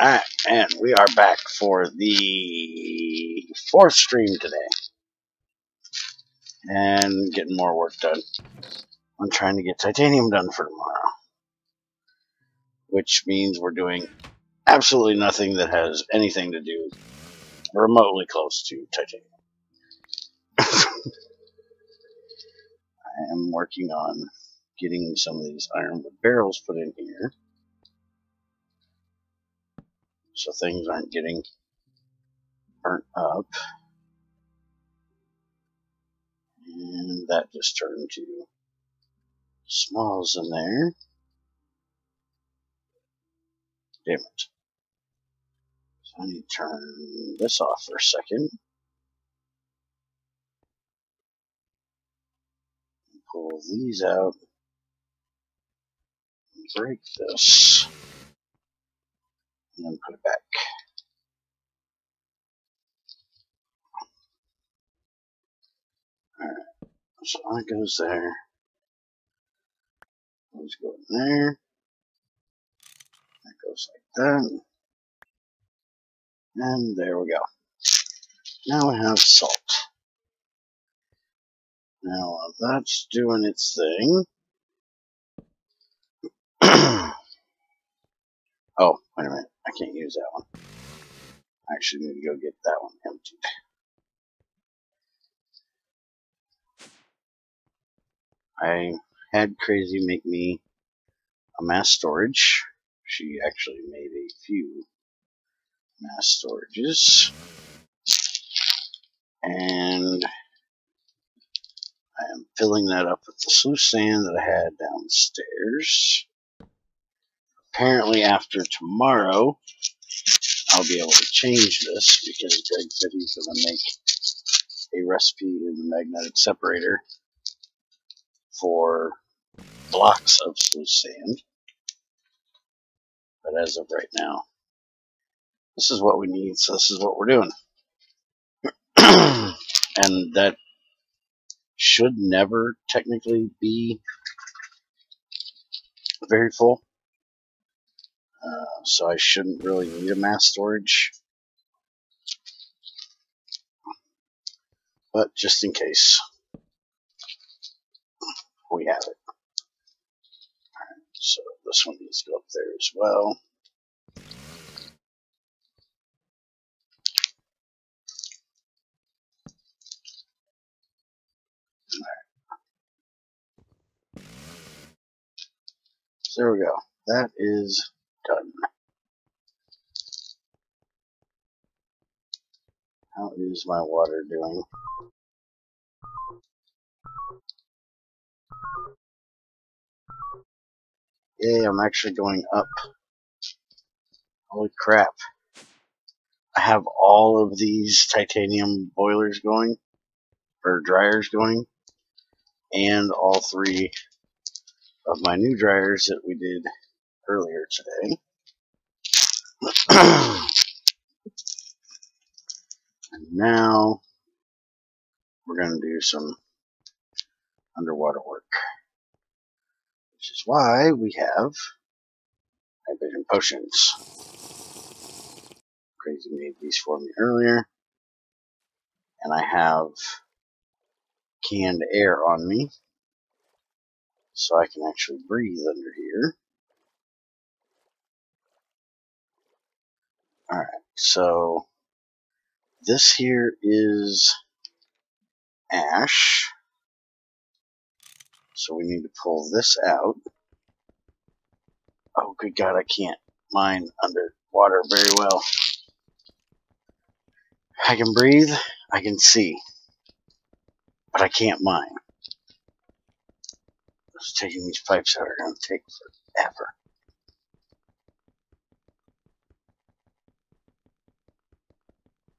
Alright, and we are back for the 4th stream today. And getting more work done. I'm trying to get titanium done for tomorrow. Which means we're doing absolutely nothing that has anything to do remotely close to titanium. I am working on getting some of these ironwood barrels put in here. So things aren't getting burnt up. And that just turned to smalls in there. Damn it. So I need to turn this off for a second. Pull these out. Break this. And then put it back. Alright. So that goes there. Those go in there. That goes like that. And there we go. Now we have salt. Now while that's doing its thing. Oh, wait a minute. I can't use that one. I actually need to go get that one emptied. I had Crazy make me a mass storage. She actually made a few mass storages. And I am filling that up with the sluice sand that I had downstairs. Apparently after tomorrow, I'll be able to change this because Greg said he's going to make a recipe in the magnetic separator for blocks of sluice sand. But as of right now, this is what we need, so this is what we're doing. And that should never technically be very full. So I shouldn't really need a mass storage. But just in case, we have it. Alright, so this one needs to go up there as well. So there we go. That is done. How is my water doing? Yay, I'm actually going up. Holy crap. I have all of these titanium boilers going, or dryers going, and all 3 of my new dryers that we did earlier today. And now we're going to do some underwater work, which is why we have hydrogen potions. Crazy made these for me earlier, and I have canned air on me, so I can actually breathe under here. Alright, so this here is ash. So we need to pull this out. Oh, good God, I can't mine underwater very well. I can breathe, I can see, but I can't mine. Just taking these pipes out are going to take forever.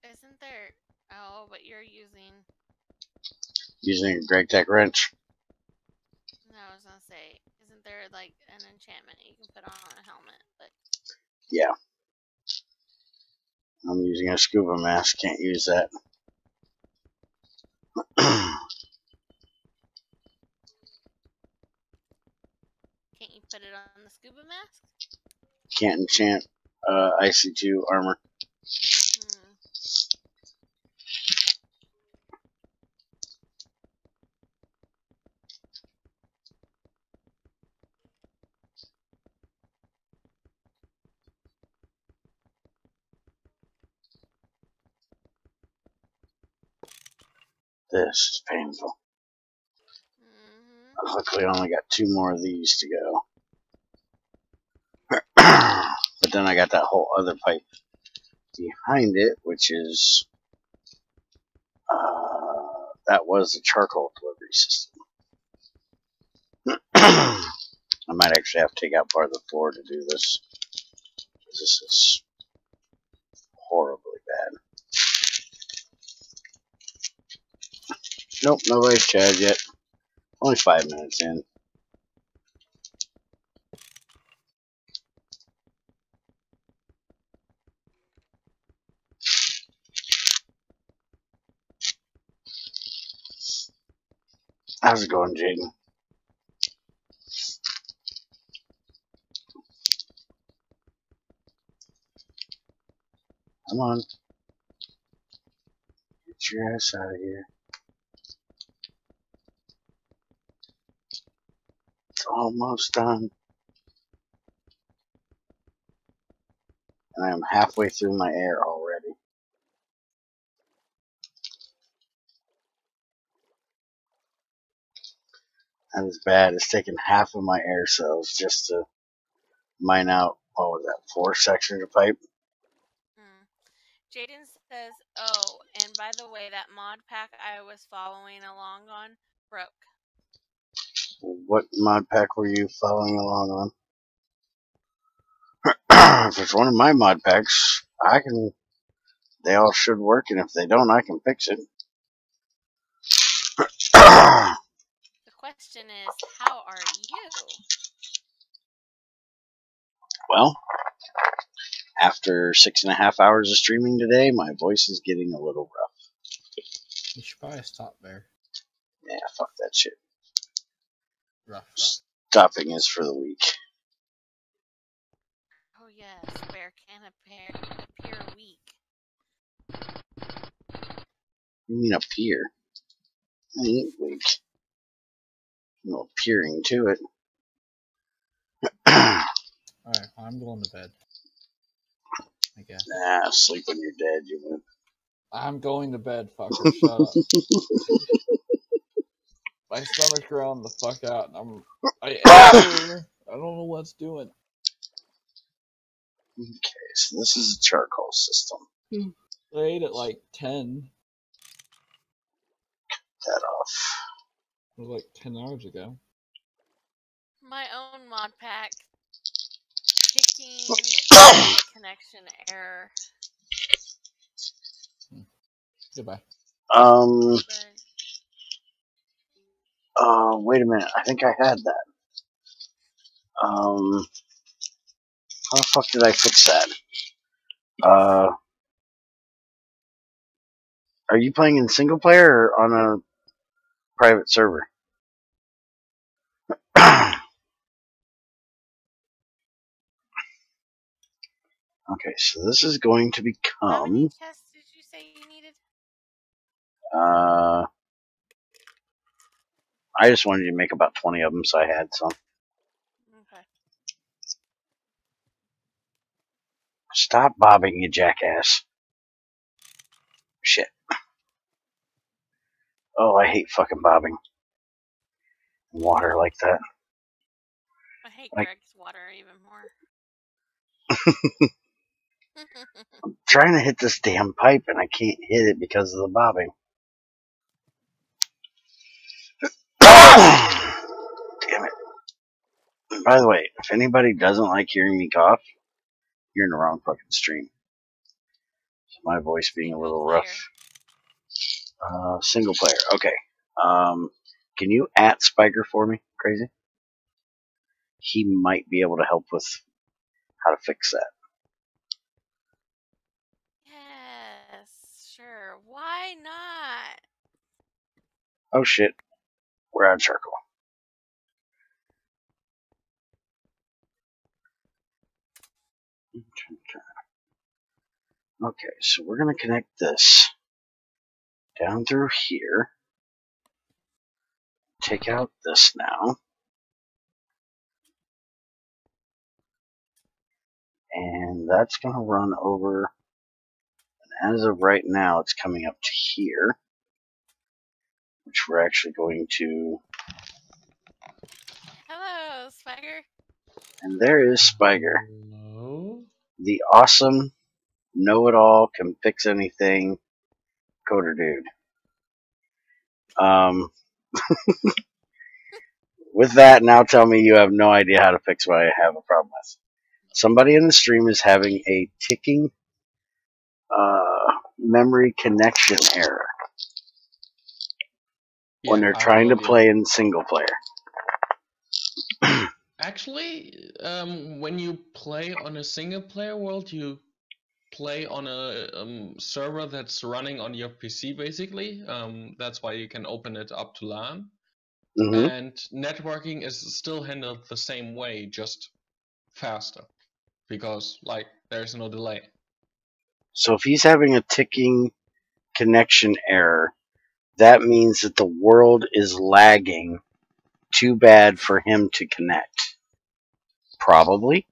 Isn't there... Oh, but you're using a Greg Tech wrench. No, I was gonna say, isn't there like an enchantment you can put on a helmet? But yeah, I'm using a scuba mask. Can't use that. can't you put it on the scuba mask? Can't enchant IC2 armor. Hmm. This is painful. Mm-hmm. Luckily, I only got 2 more of these to go. But then I got that whole other pipe behind it, which is that was the charcoal delivery system. I might actually have to take out part of the floor to do this. This is horribly bad. Nope, nobody's chatted yet. Only 5 minutes in. How's it going, Jaden? Come on. Get your ass out of here. It's almost done. And I am halfway through my air already. That is bad. It's taken half of my air cells just to mine out, what was that, 4 sections of pipe? Jaden says, "Oh, and by the way, that mod pack I was following along on broke." What mod pack were you following along on? If it's one of my mod packs, they all should work, and if they don't, I can fix it. The question is, how are you? Well, after 6.5 hours of streaming today, my voice is getting a little rough. You should probably stop there. Yeah, fuck that shit. Rough. Stopping is for the weak. Oh yes, bear can appear weak. You mean appear? I ain't weak. No appearing to it. Alright, I'm going to bed. I guess. Nah, sleep when you're dead, you won't. I'm going to bed, fucker. Shut up. My stomach's growling the fuck out, and I don't know what's doing. Okay, so this is a charcoal system. I ate at like 10. That off. It was like 10 hours ago. My own mod pack kicking connection error. Goodbye. Wait a minute. I think I had that. How the fuck did I fix that? Are you playing in single player or on a private server? Okay, so this is going to How many become. chests did you say you needed? I just wanted to make about 20 of them, so I had some. Okay. Stop bobbing, you jackass. Shit. Oh, I hate fucking bobbing in water like that. I hate Greg's water even more. I'm trying to hit this damn pipe and I can't hit it because of the bobbing. Damn it. And by the way, if anybody doesn't like hearing me cough, you're in the wrong fucking stream. So my voice being a little rough. Single player. Okay. Can you @ Spiker for me, Crazy? He might be able to help with how to fix that. Yes, sure. Why not? Oh shit. We're out of charcoal. Okay, so we're going to connect this down through here. Take out this now. And that's going to run over. And as of right now, it's coming up to here, which we're actually going to. Hello, Spider. And there is Spiger, Hello? the awesome, know-it-all, can fix anything coder dude. With that, now tell me you have no idea how to fix what I have a problem with. Somebody in the stream is having a ticking memory connection error when they're I have trying no to idea. play in single player. Actually, when you play on a single player world, you play on a server that's running on your PC, basically. That's why you can open it up to LAN. Mm-hmm. And networking is still handled the same way, just faster. Because, like, there's no delay. So if he's having a ticking connection error, that means that the world is lagging too bad for him to connect. Probably.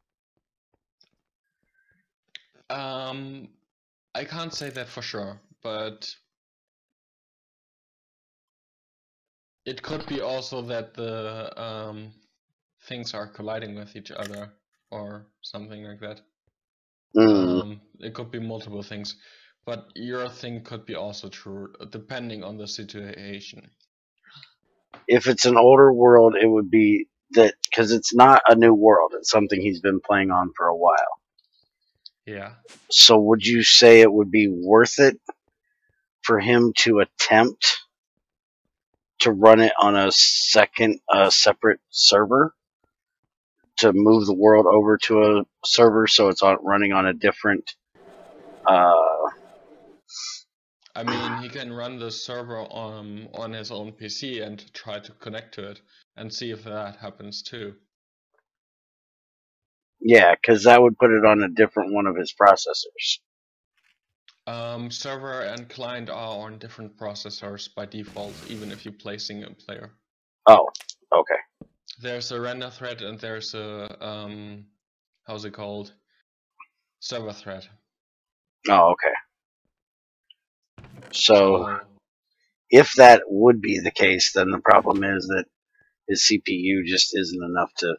I can't say that for sure, but it could be also that the things are colliding with each other or something like that. It could be multiple things, but your thing could be also true, depending on the situation. If it's an older world, it would be that because it's not a new world. It's something he's been playing on for a while. Yeah. So would you say it would be worth it for him to attempt to run it on a separate server, to move the world over to a server so it's running on a different I mean, he can run the server on his own PC and try to connect to it and see if that happens too. yeah, because that would put it on a different one of his processors. Server and client are on different processors by default, even if you play single player. Oh, okay. There's a render thread and there's a how's it called? Server thread. Oh, okay. So if that would be the case, then the problem is that his CPU just isn't enough to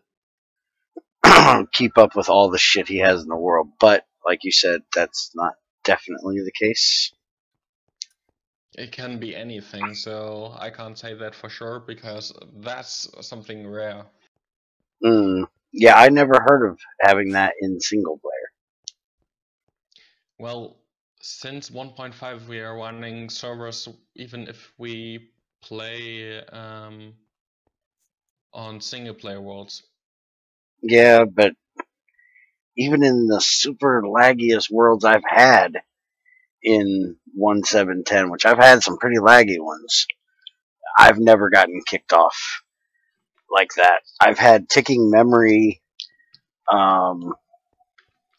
keep up with all the shit he has in the world. But like you said, that's not definitely the case. It can be anything, so I can't say that for sure because that's something rare. Yeah, I never heard of having that in single player. Well, since 1.5 we are running servers even if we play on single player worlds. Yeah, but even in the super laggiest worlds I've had in 1.7.10, which I've had some pretty laggy ones, I've never gotten kicked off like that. I've had ticking memory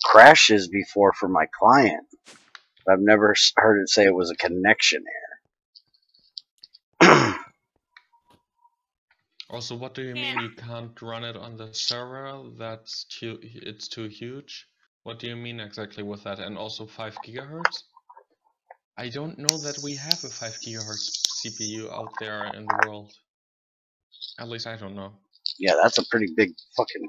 crashes before for my client, but I've never heard it say it was a connection error. Also, what do you mean you can't run it on the server? It's too huge. What do you mean exactly with that? And also 5 gigahertz? I don't know that we have a 5 gigahertz CPU out there in the world. At least I don't know. Yeah, that's a pretty big fucking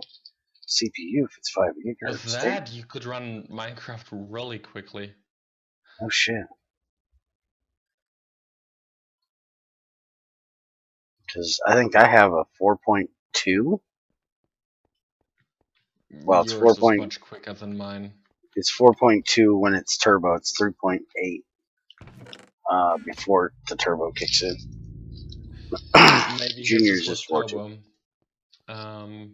CPU if it's 5 gigahertz. With that, you could run Minecraft really quickly. Oh shit. Because I think I have a 4.2. Well, it's Yours is much quicker than mine. It's 4.2 when it's turbo. It's 3.8 before the turbo kicks in. Maybe Junior's his is just with 4.2. turbo.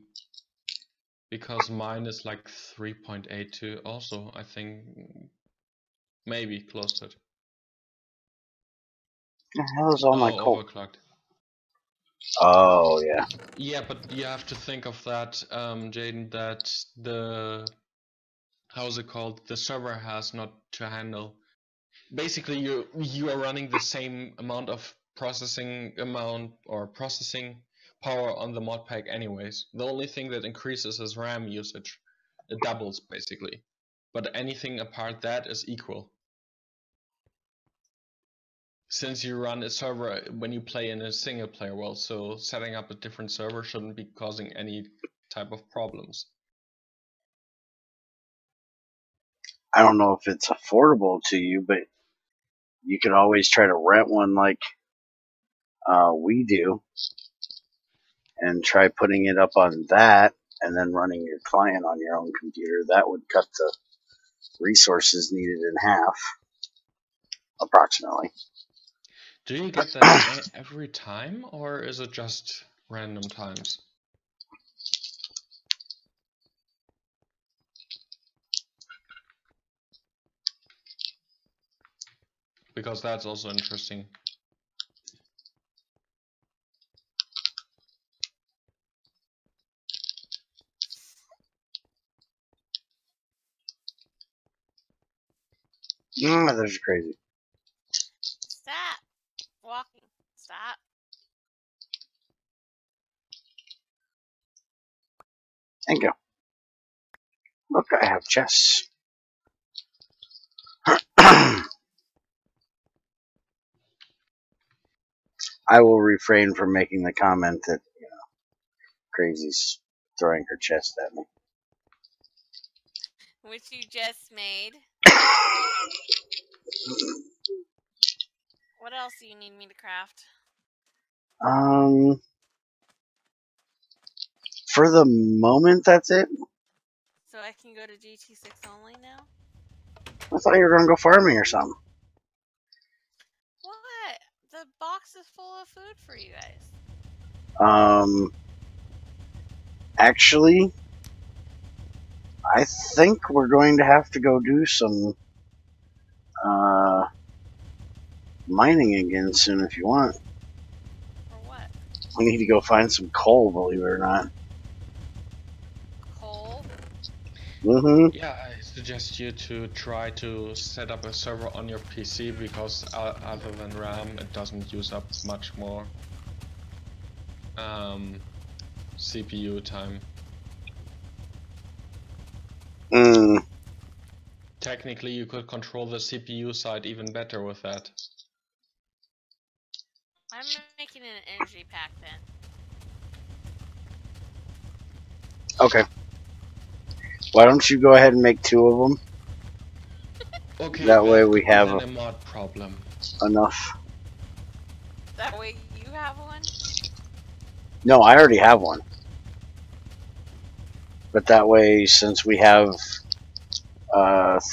Because mine is like 3.82 also, I think. Maybe close to it. The hell is all my coal? Overclocked. Oh, yeah. Yeah, but you have to think of that, Jaden, that the how's it called? The server has not to handle. Basically, you are running the same amount of processing power on the mod pack anyways. The only thing that increases is RAM usage. It doubles basically, but anything apart that is equal. Since you run a server when you play in a single player world, so setting up a different server shouldn't be causing any type of problems. I don't know if it's affordable to you, but you could always try to rent one like we do and try putting it up on that and then running your client on your own computer. That would cut the resources needed in half, approximately. Do you get that every time, or is it just random times? Because that's also interesting. Those are crazy. Stop walking. Stop. Thank you. Look, I have chests. I will refrain from making the comment that, Crazy's throwing her chest at me. Which you just made. What else do you need me to craft? For the moment, that's it. So I can go to GT6 only now? I thought you were going to go farming or something. What? The box is full of food for you guys. Actually, I think we're going to have to go do some mining again soon if you want. For what? We need to go find some coal, believe it or not. Coal? Mm-hmm. Yeah, I suggest you to try to set up a server on your PC, because other than RAM, it doesn't use up much more CPU time. Technically, you could control the CPU side even better with that. I'm making an energy pack then. Okay. Why don't you go ahead and make 2 of them? Okay, That way we have then a mod problem. enough. That way you have one? No, I already have one. But that way, since we have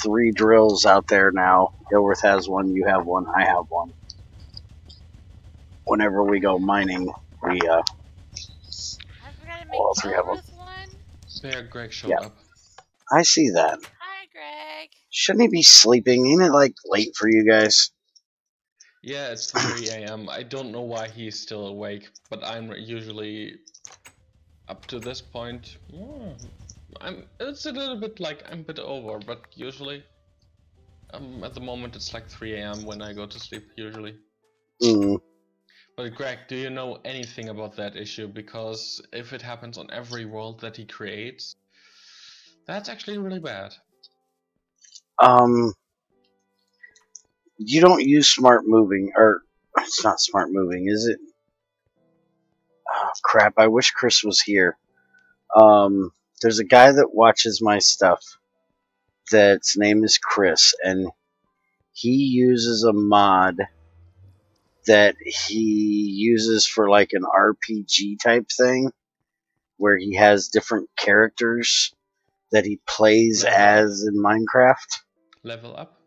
3 drills out there now, Dilworth has one, you have one, I have one. Whenever we go mining, we I've got to make all 3 have them. Dilworth one? There, Greg showed up. I see that. Hi, Greg. Shouldn't he be sleeping? Ain't it like late for you guys? Yeah, it's 3 AM. I don't know why he's still awake, but I'm usually up to this point. It's a little bit like I'm a bit over, but usually at the moment it's like 3 AM when I go to sleep usually. But Greg, do you know anything about that issue? Because if it happens on every world that he creates, that's actually really bad. You don't use smart moving, or it's not smart moving, is it? Oh, crap, I wish Chris was here. There's a guy that watches my stuff that's name is Chris, and he uses a mod that he uses for like an RPG type thing, where he has different characters that he plays as in Minecraft. Level up?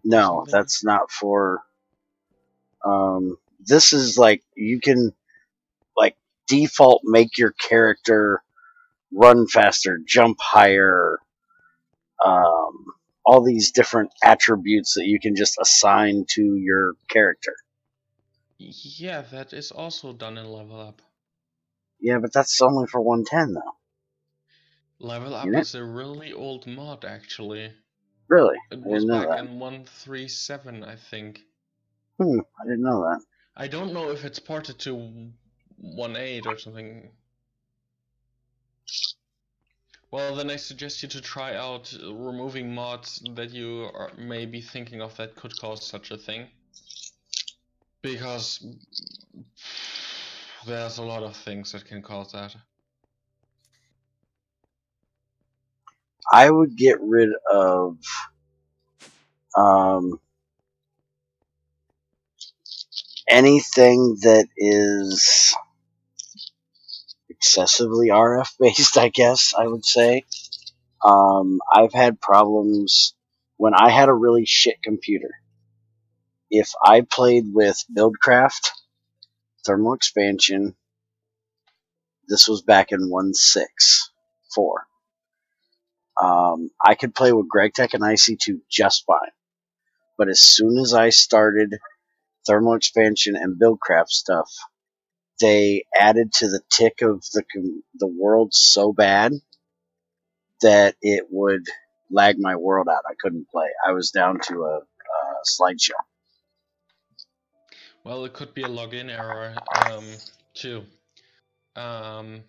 No, that's not for. This is like you can like default make your character run faster, jump higher, all these different attributes that you can just assign to your character. Yeah, that is also done in level up. Yeah, but that's only for 110 though. Level Up unit? is a really old mod, actually. Really? It I was didn't know back that. in 1.3.7, I think. I didn't know that. I don't know if it's ported to 1.8 or something. Well, then I suggest you to try out removing mods that you are maybe thinking of that could cause such a thing. Because there's a lot of things that can cause that. I would get rid of anything that is excessively RF based, I guess I would say. I've had problems when I had a really shit computer. If I played with Buildcraft, Thermal Expansion, this was back in 1.6.4. I could play with GregTech and IC2 just fine. But as soon as I started Thermal Expansion and Buildcraft stuff, they added to the tick of the world so bad that it would lag my world out. I couldn't play. I was down to a slideshow. Well, it could be a login error, too. Yeah.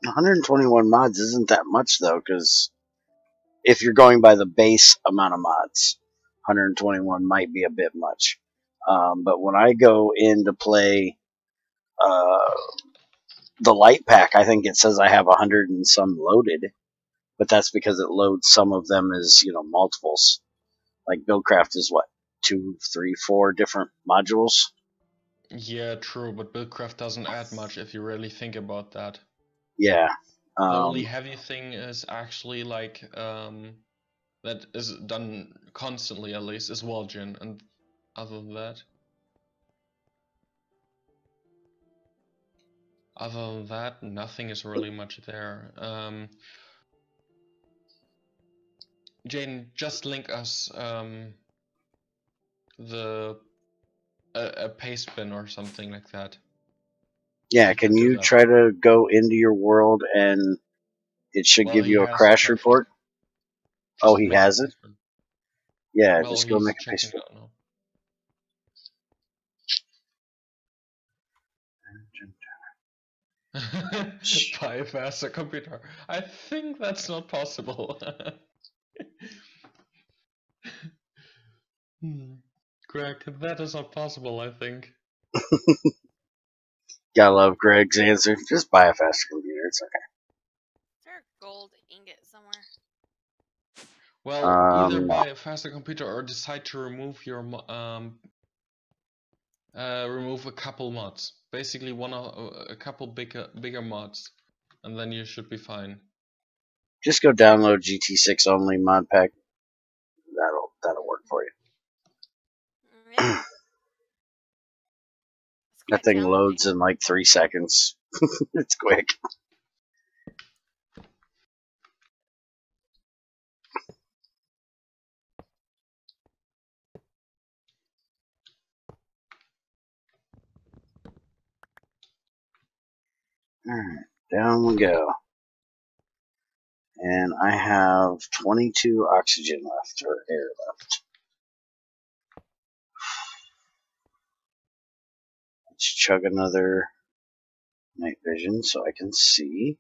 121 mods isn't that much, though, because if you're going by the base amount of mods, 121 might be a bit much. But when I go in to play the light pack, I think it says I have 100 and some loaded, but that's because it loads some of them as, multiples. Like Buildcraft is what, 2, 3, 4 different modules? Yeah, true, but Buildcraft doesn't add much if you really think about that. Yeah. The only heavy thing is actually like that is done constantly, at least, is Walgen, and other than that, nothing is really much there. Jane, just link us a paste bin or something like that. Yeah, can you try to go into your world and it should give you a crash report? Oh, he has it? Yeah, well, just go make a paste checking bin. out now. Buy a faster computer. I think that's not possible. Greg, that is not possible, I think. Gotta love Greg's answer. Just buy a faster computer. It's okay. Is there a gold ingot somewhere? Well, either buy a faster computer or decide to remove your remove a couple mods. Basically, a couple bigger mods, and then you should be fine. Just go download GT6 only mod pack. That'll work for you. Yeah. That thing loads in like 3 seconds. It's quick. Alright, down we go. And I have 22 oxygen left, or air left. Let's chug another night vision so I can see.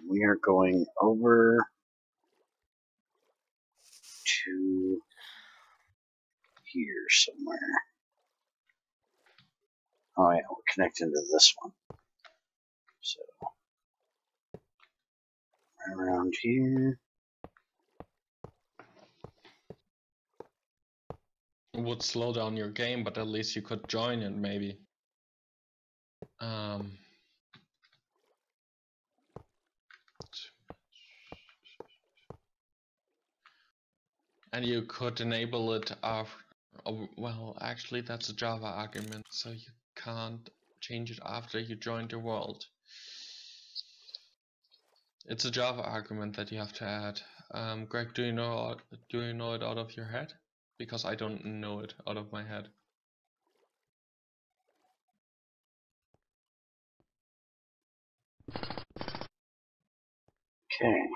We are going over to here somewhere. Oh yeah, we're connecting to this one. So, right around here. It would slow down your game, but at least you could join it, maybe. And you could enable it after. Oh, well, actually, that's a Java argument, so you can't change it after you join the world. It's a Java argument that you have to add. Greg, do you know it out of your head? Because I don't know it out of my head. Okay.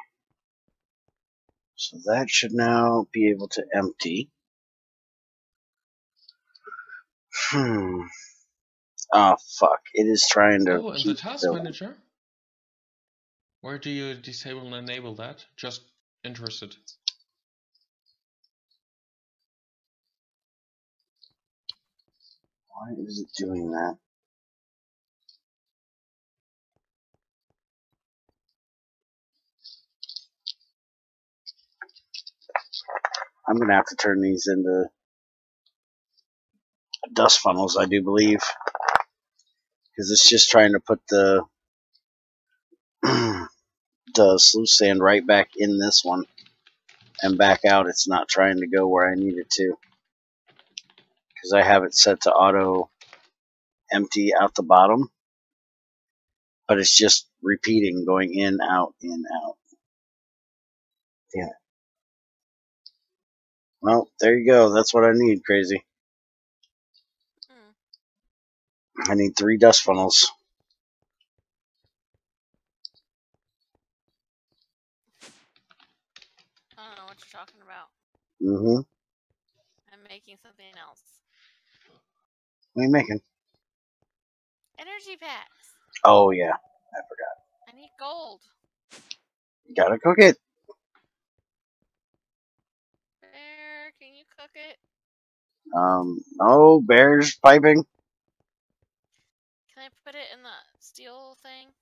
So that should now be able to empty. Oh, fuck. It is trying to Oh, in the keep task filling. manager? Where do you disable and enable that? Just interested. Why is it doing that? I'm going to have to turn these into dust funnels, I do believe. Because it's just trying to put the the sluice sand right back in this one and back out. It's not trying to go where I need it to. Because I have it set to auto empty out the bottom. But it's just repeating, going in, out, in, out. Damn it. Well, there you go. That's what I need, crazy. I need 3 dust funnels. I don't know what you're talking about. Mm-hmm. I'm making something else. What are you making? Energy packs. Oh, yeah. I forgot. I need gold. You gotta cook it. Bear, can you cook it? Oh, bear's piping. Can I put it in the steel thing?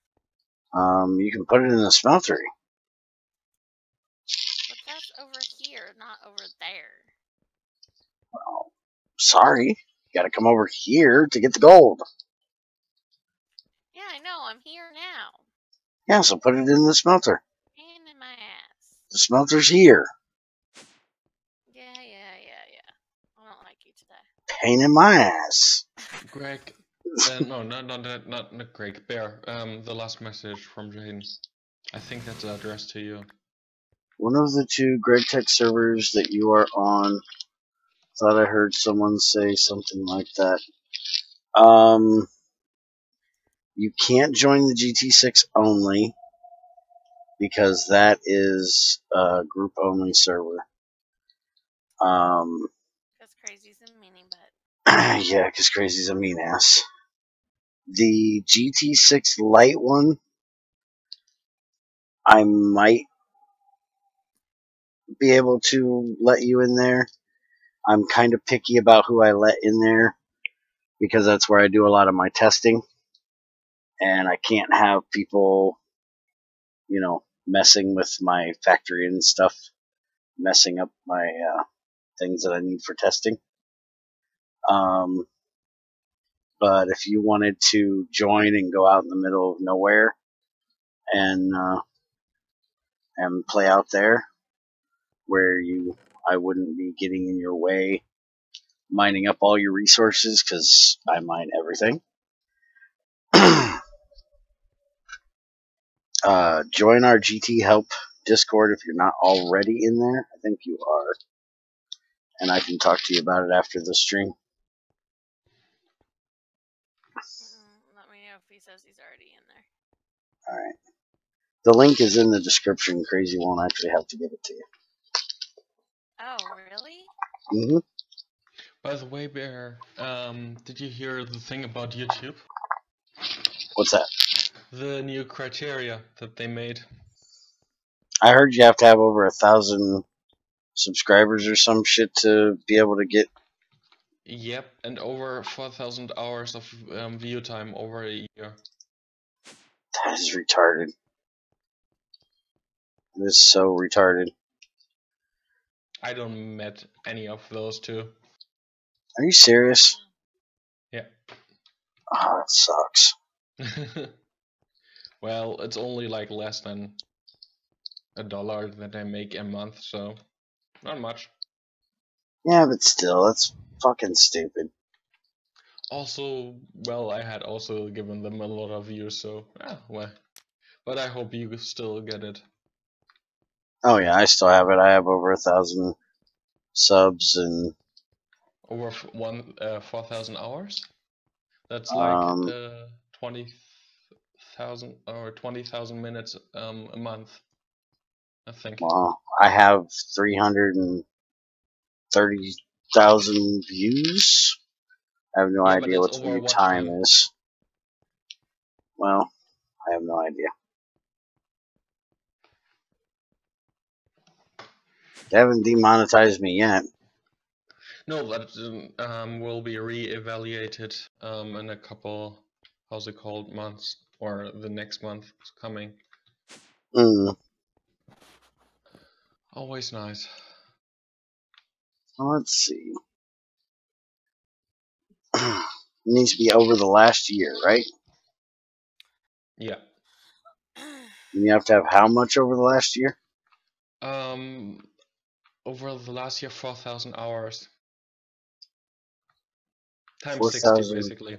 You can put it in the smeltery. But that's over here, not over there. Well, sorry. You gotta come over here to get the gold. Yeah, I know. I'm here now. Yeah, so put it in the smelter. Pain in my ass. The smelter's here. Yeah. I don't like you today. Pain in my ass. Greg, no, not Greg. Bear. The last message from Jane. I think that's addressed to you. One of the 2 Greg Tech servers that you are on. Thought I heard someone say something like that. You can't join the GT6 only because that is a group only server. Because crazy's a meaning, but Yeah, because Crazy's a mean ass. The GT6 Lite one, I might be able to let you in there. I'm kind of picky about who I let in there because that's where I do a lot of my testing. And I can't have people, messing with my factory and stuff, messing up my things that I need for testing. But if you wanted to join and go out in the middle of nowhere and play out there, where I wouldn't be getting in your way, mining up all your resources because I mine everything. Join our GT Help Discord if you're not already in there. I think you are, and I can talk to you about it after the stream. let me know if he says he's already in there. All right. The link is in the description. Crazy won't actually have to give it to you. Oh, really? Mm-hmm. By the way, Bear, did you hear the thing about YouTube? What's that? The new criteria that they made. I heard you have to have over 1,000 subscribers or some shit to be able to get. Yep, and over 4,000 hours of view time over a year. That is retarded. It is so retarded. I don't met any of those 2. Are you serious? Yeah. Oh, that sucks. Well, it's only like less than $1 that I make a month, so not much. Yeah, but still, that's fucking stupid. Also, well, I had also given them a lot of views, so well, But I hope you still get it. Oh yeah, I still have it. I have over 1,000 subs and Over 4,000 hours? That's like um 20,000 or 20,000 minutes a month, I think. well, I have 330,000 views. I have no Yeah, but idea that's what the over view watch time time. is. Well, I have no idea. They haven't demonetized me yet. No, that will be re-evaluated in a couple, how's it called, months, or the next month coming. Mm. Always nice. Let's see. It needs to be over the last year, right? Yeah. And you have to have how much over the last year? Over the last year, 4,000 hours. Times 60, 4,000. basically.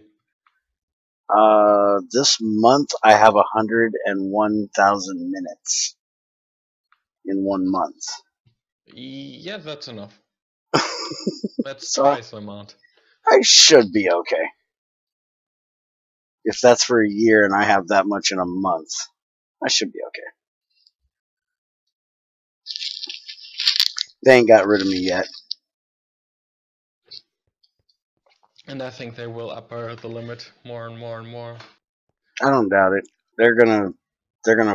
This month I have 101,000 minutes in 1 month. Yeah, that's enough. That's So twice the amount. I should be okay. If that's for a year and I have that much in a month, I should be okay. They ain't got rid of me yet. And I think they will upper the limit more and more and more. I don't doubt it. They're gonna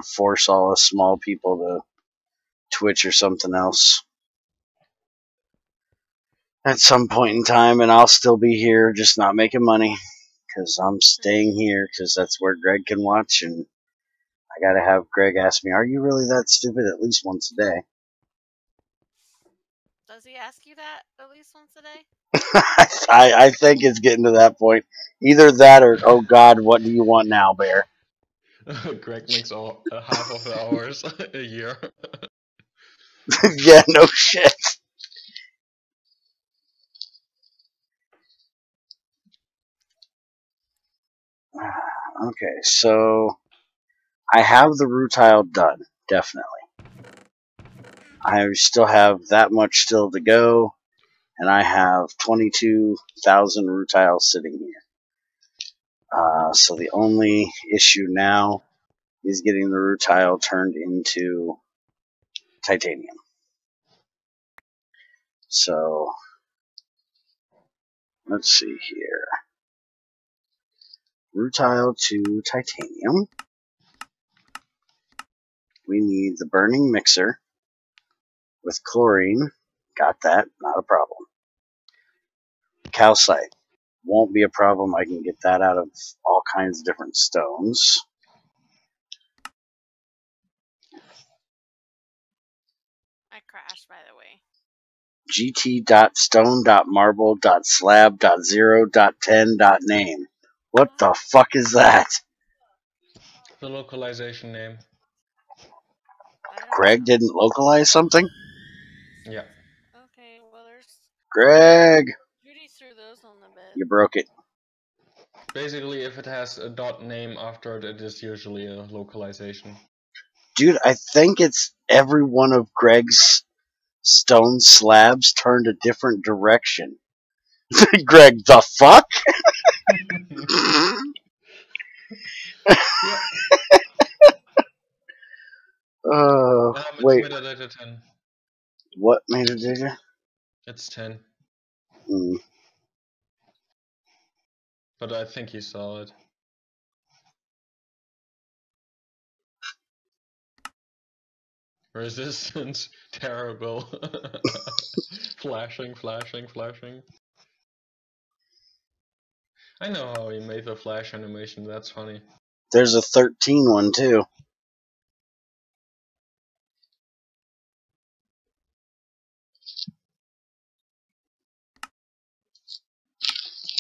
force all us small people to Twitch or something else at some point in time, and I'll still be here, just not making money, because I'm staying here because that's where Greg can watch, and I gotta have Greg ask me, "Are you really that stupid?" at least once a day. Does he ask you that at least once a day? I think it's getting to that point. Either that or, oh God, what do you want now, Bear? Greg makes half of the hours a year. Yeah, no shit. Okay, so I have the rutile done, definitely. I still have that much still to go, and I have 22,000 rutile sitting here. So the only issue now is getting the rutile turned into titanium. So let's see here. Rutile to titanium. We need the burning mixer with chlorine. Got that, not a problem. Calcite won't be a problem. I can get that out of all kinds of different stones. I crashed, by the way. gt.stone.marble.slab.0.10.name. What the fuck is that? The localization name. I don't Greg know. didn't localize something? Yeah. Okay, well, there's. Greg! Judy threw those on the bed. You broke it. Basically, if it has a dot name after it, it is usually a localization. Dude, I think it's every one of Greg's stone slabs turned a different direction. Greg, the fuck? Yeah. It's Wait, metadata 10. what metadata? It's 10. Hmm. But I think you saw it. Resistance, terrible. Flashing, flashing, flashing. I know how he made the flash animation, that's funny. There's a 13 one too.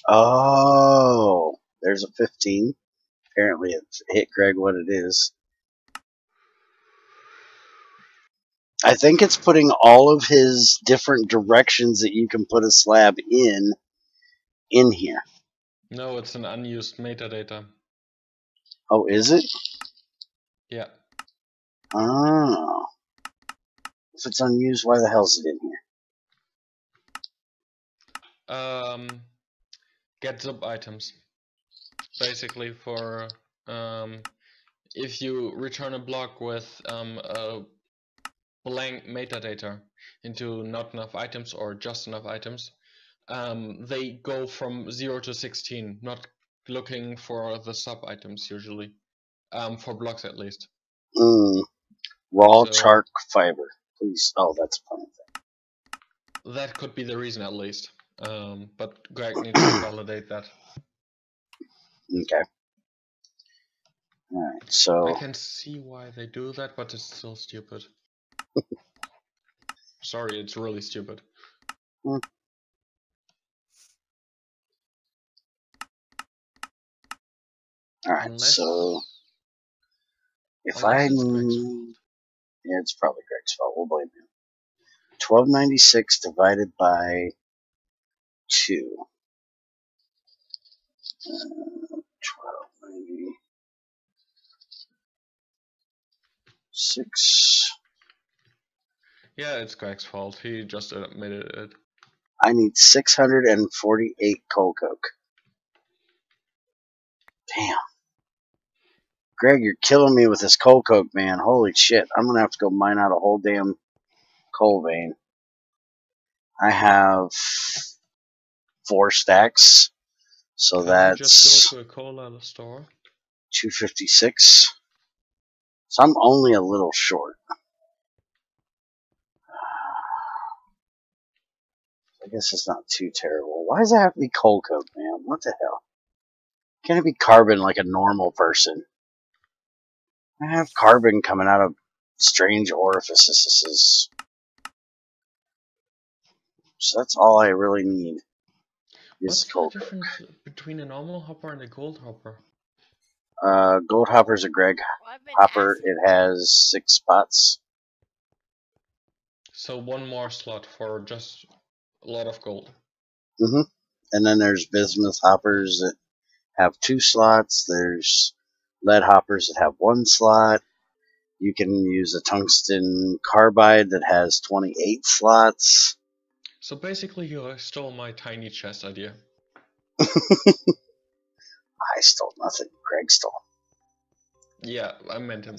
Oh, there's a 15. Apparently it's hit Greg what it is. I think it's putting all of his different directions that you can put a slab in here. No, it's an unused metadata. Oh, is it? Yeah. Oh. If it's unused, why the hell is it in here? Get sub items. Basically for if you return a block with a blank metadata into not enough items or just enough items, they go from 0 to 16, not looking for the sub items usually, for blocks at least. Raw So- chark fiber. Please. Oh, that's a funny thing. That could be the reason at least, but Greg needs to validate that. Okay. Alright, so. I can see why they do that, but it's still stupid. Sorry, it's really stupid. Alright, Unless- so. If unless I. it's Greg's fault. Yeah, it's probably Greg's fault. We'll blame him. 1296 divided by 2. 1296. Yeah, it's Greg's fault. He just admitted it. I need 648 coal coke. Damn. Greg, you're killing me with this coal coke, man. Holy shit. I'm going to have to go mine out a whole damn coal vein. I have 4 stacks. So Can't that's you just go to a cola store? 256. So I'm only a little short. I guess it's not too terrible. Why does it have to be coal coke, man? What the hell? Can't it be carbon like a normal person? I have carbon coming out of strange orifices. So that's all I really need is What's coal the coke. difference between a normal hopper and a gold hopper? Gold hopper's a Greg Well, I've been hopper. asking. It has 6 spots. So one more slot for just a lot of gold. And then there's bismuth hoppers that have 2 slots. There's lead hoppers that have 1 slot. You can use a tungsten carbide that has 28 slots. So basically you stole my tiny chest idea. I stole nothing. Greg stole. Yeah, I meant him.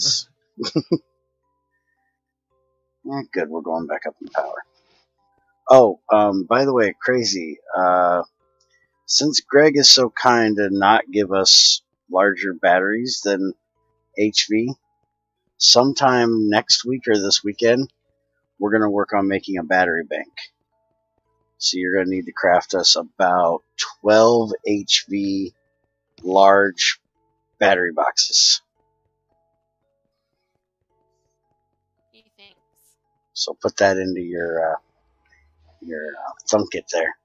Good, we're going back up in power. Oh, by the way, crazy. Since Greg is so kind to not give us larger batteries than HV, sometime next week or this weekend, we're going to work on making a battery bank. So you're going to need to craft us about 12 HV large battery boxes. He thinks. So put that into your thunk it there.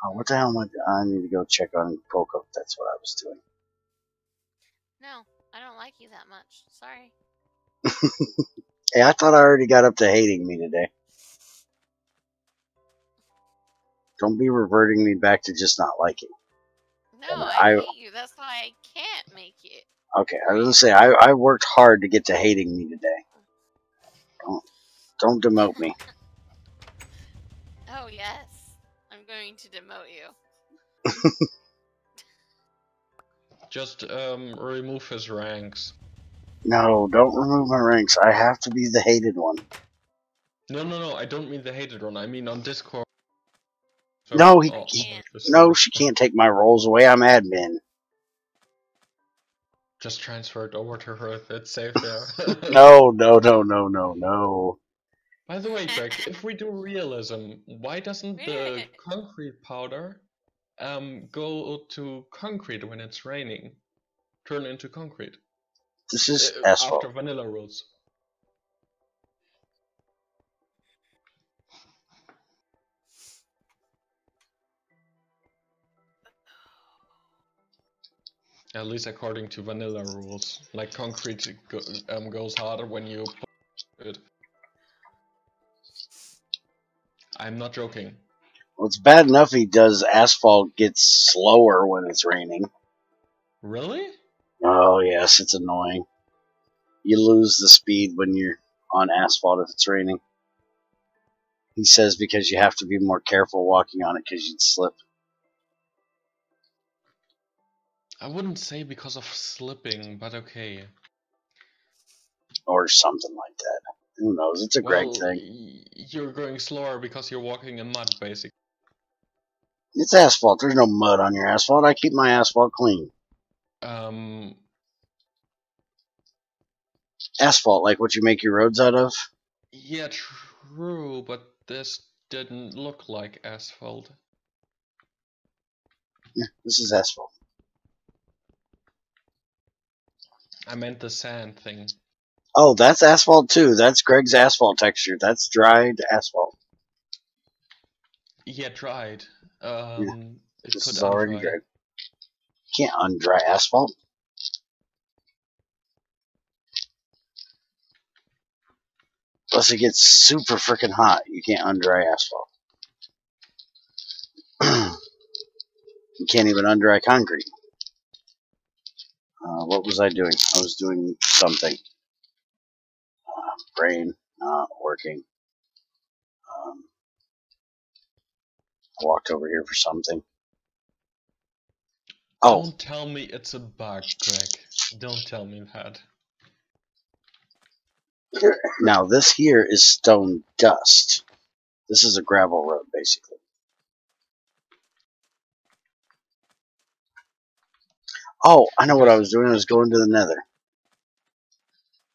Oh, what the hell am I need to go check on Coco. That's what I was doing. No, I don't like you that much. Sorry. Hey, I thought I already got up to hating me today. Don't be reverting me back to just not liking. No, And I hate you. That's why I can't make it. Okay, I was gonna say I worked hard to get to hating me today. Don't demote me. Oh, yes. I'm going to demote you. Just remove his ranks. No, don't remove my ranks. I have to be the hated one. No, I don't mean the hated one. I mean on Discord. No, can't. No, she can't take my roles away. I'm admin. Just transfer it over to her. It's safe there. No. By the way, Greg, if we do realism, why doesn't the concrete powder go to concrete when it's raining? Turn into concrete. This is asphalt. After vanilla rules. At least according to vanilla rules. Like concrete goes harder when you put it. I'm not joking. Well, it's bad enough he does asphalt gets slower when it's raining. Really? Oh, yes, it's annoying. you lose the speed when you're on asphalt if it's raining. He says because you have to be more careful walking on it because you'd slip. I wouldn't say because of slipping, but okay. Or something like that. Who knows? It's a Greg Well, thing. you're going slower because you're walking in mud, basically. It's asphalt. There's no mud on your asphalt. I keep my asphalt clean. Asphalt, like what you make your roads out of? Yeah, true, but this didn't look like asphalt. Yeah, this is asphalt. I meant the sand thing. Oh, that's asphalt too. That's Greg's asphalt texture. That's dried asphalt. Yeah, dried. Yeah, It this could is already undry. dried. Can't undry asphalt. Unless it gets super freaking hot, you can't undry asphalt. You can't even undry concrete. What was I doing? I was doing something. Brain not working. I walked over here for something. Oh, Don't tell me it's a bug, Greg. Don't tell me that. now this here is stone dust. This is a gravel road, basically. Oh, I know what I was doing. I was going to the nether.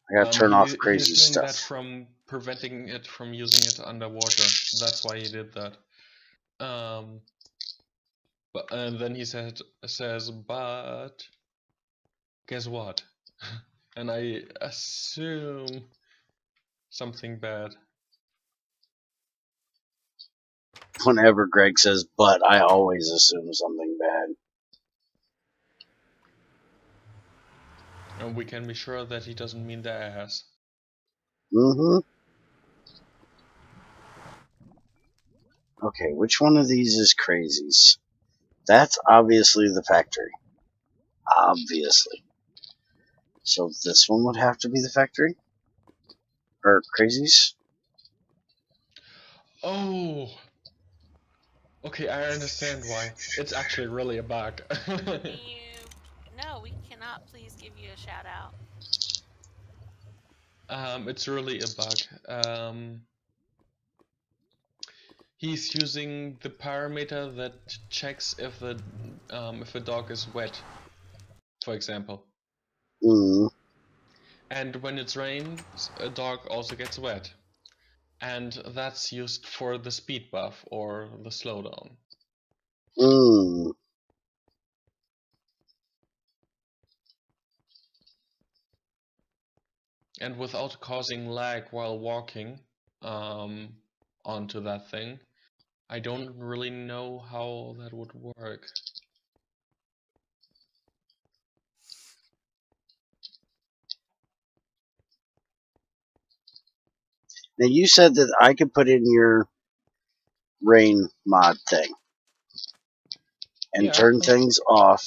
I gotta turn off crazy he's doing stuff. that from preventing it from using it underwater. That's why he did that. But and then he says, but guess what? And I assume something bad. Whenever Greg says "but," I always assume something bad. And we can be sure that he doesn't mean the ass. Mm-hmm. Okay, which one of these is crazies? That's obviously the factory. Obviously. So this one would have to be the factory? Or crazies? Oh! Okay, I understand why. It's actually really a bug. No, we cannot please give you a shout out. It's really a bug. He's using the parameter that checks if a dog is wet, for example. Mm. And when it rains, a dog also gets wet. And that's used for the speed buff or the slowdown. Mm. And without causing lag while walking onto that thing, I don't really know how that would work. Now you said that I could put in your rain mod thing and turn things off,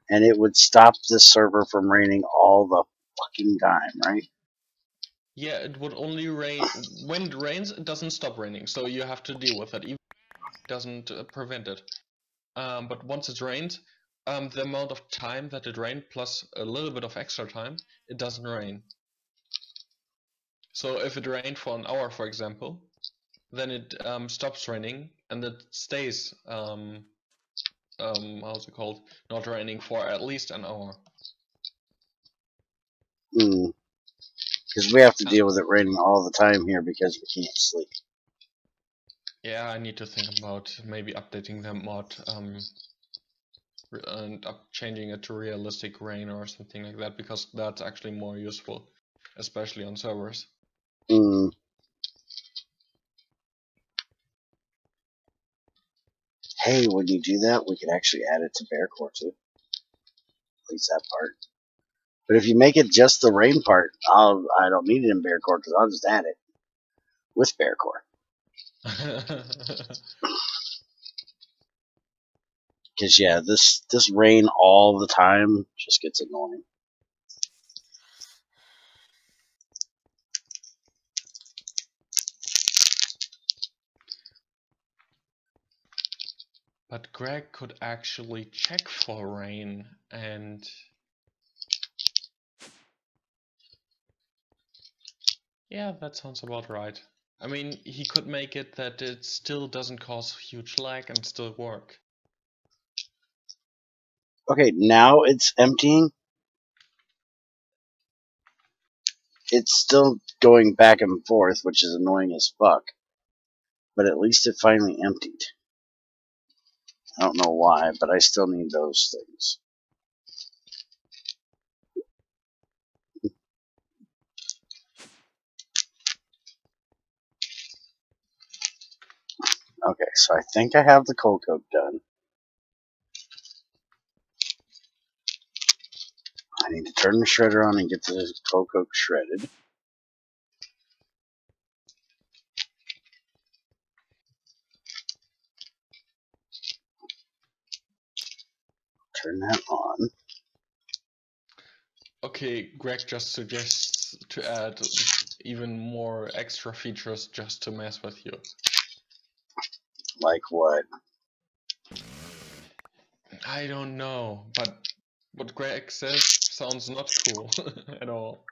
and it would stop the server from raining all the fucking time, right? Yeah, it would only rain when it rains. It doesn't stop raining, so you have to deal with it. Even if it doesn't prevent it. But once it rains, the amount of time that it rained plus a little bit of extra time, it doesn't rain. So if it rained for an hour, for example, then it stops raining and it stays how's it called? Not raining for at least an hour. Because we have to deal with it raining all the time here because we can't sleep. Yeah, I need to think about maybe updating that mod and changing it to realistic rain or something like that, because that's actually more useful, especially on servers. Hey, when you do that, we could actually add it to Bearcore too. At least that part. But if you make it just the rain part, I don't need it in Bearcore because I'll just add it with Bearcore. Because yeah, this rain all the time just gets annoying. But Greg could actually check for rain and... Yeah, that sounds about right. I mean, he could make it that it still doesn't cause huge lag and still work. Okay, now it's emptying. It's still going back and forth, which is annoying as fuck. But at least it finally emptied. I don't know why, but I still need those things. Okay, so I think I have the coal coke done. I need to turn the shredder on and get the coal coke shredded. Turn that on. Okay, Greg just suggests to add even more extra features just to mess with you. Like what? I don't know, but what Greg says sounds not cool at all.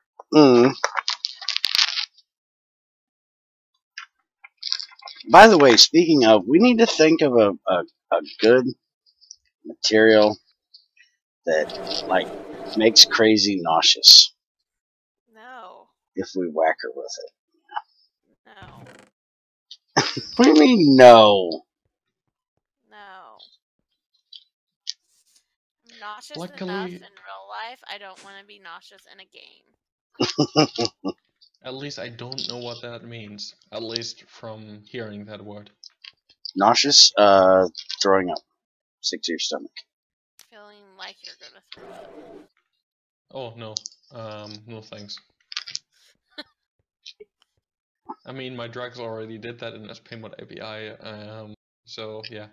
By the way, speaking of, we need to think of a good material that, like, makes Crazy nauseous No. if we whack her with it. No. What do you mean, no? No. I'm nauseous enough Luckily, in real life. I don't want to be nauseous in a game. at least I don't know what that means. At least from hearing that word. Nauseous, throwing up. Stick to your stomach. Feeling like you're gonna throw up. Oh, no. No thanks. I mean, my drugs already did that in SPMod API, so yeah.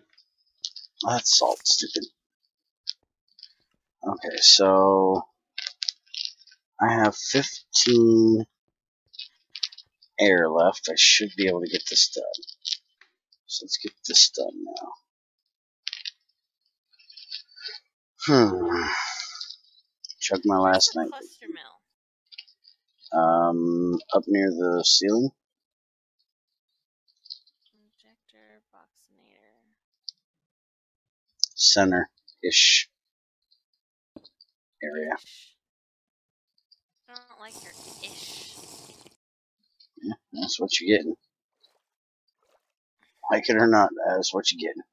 That's salt, stupid. Okay, so I have 15 air left. I should be able to get this done. So let's get this done now. Chug my Where's last the night. cluster mill? Up near the ceiling. Injector, boxinator. Center-ish area. Ish. I don't like your ish. Yeah, that's what you're getting. Like it or not, that's what you're getting.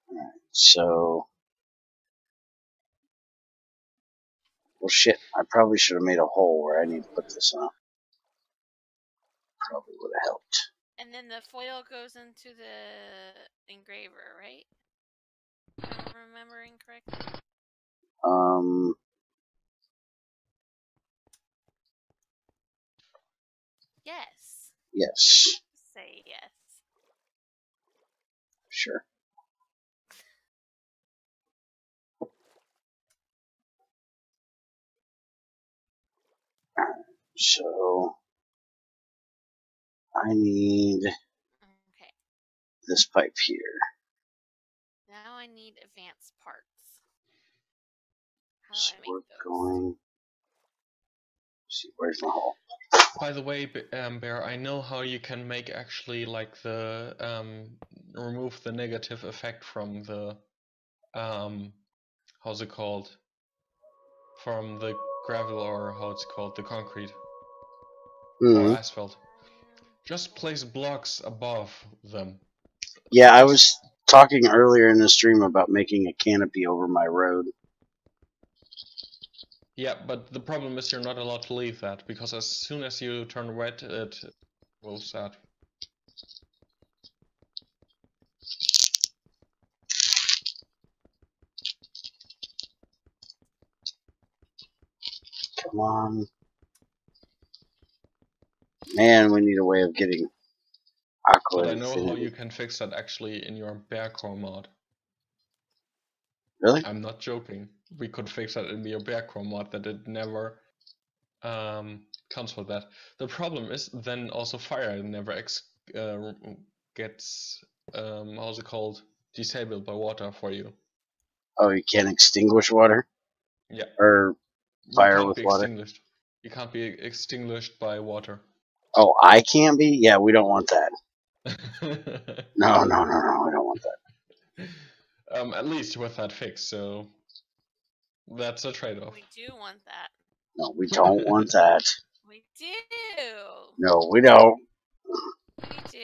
Alright, so... Well, shit, I probably should have made a hole where I need to put this on. Probably would have helped. And then the foil goes into the engraver, right? If I'm remembering correctly. Yes. Yes. Say yes. Sure. So... I need Okay. this pipe here. Now I need advanced parts. How do So I we're make those? going... See, where's my hole? By the way, Bear, I know how you can make actually like the remove the negative effect from the how's it called? From the gravel, or how it's called, the concrete or asphalt. Just place blocks above them. Yeah, I was talking earlier in the stream about making a canopy over my road. Yeah, but the problem is you're not allowed to leave that, because as soon as you turn red, it will start. Come on. Man, we need a way of getting Aqua But I know how Infinity. you can fix that actually in your Bearcore mod. Really? I'm not joking. We could fix that in your Bearcore mod, that it never counts with that. The problem is then also fire never gets how's it called? disabled by water for you. Oh, you can't extinguish water? Yeah. Or You fire can't with be water? extinguished. You can't be extinguished by water. Oh, I can't be? Yeah, we don't want that. No, we don't want that. At least with that fix, so that's a trade-off. We do want that. No, we don't want that. We do. No, we don't. We do.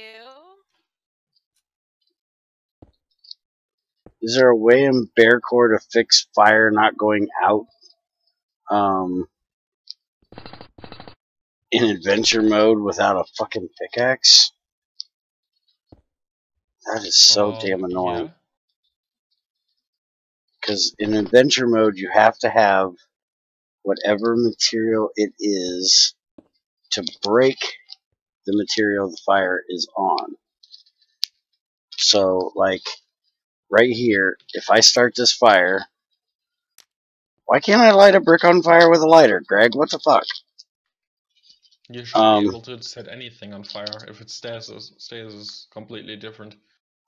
Is there a way in Bearcore to fix fire not going out? In adventure mode without a fucking pickaxe? That is so damn annoying. Yeah. Because in adventure mode, you have to have whatever material it is to break the material the fire is on. So, like, right here, if I start this fire, why can't I light a brick on fire with a lighter, Greg? What the fuck? You should be able to set anything on fire. If it stays is completely different.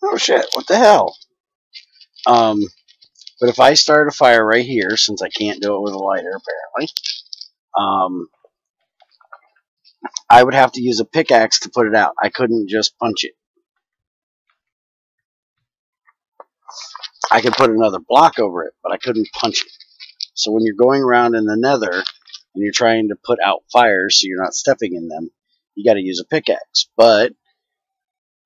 Oh shit, what the hell? But if I start a fire right here, since I can't do it with a lighter, apparently, I would have to use a pickaxe to put it out. I couldn't just punch it. I could put another block over it, but I couldn't punch it. So when you're going around in the nether, and you're trying to put out fires so you're not stepping in them, you got to use a pickaxe. But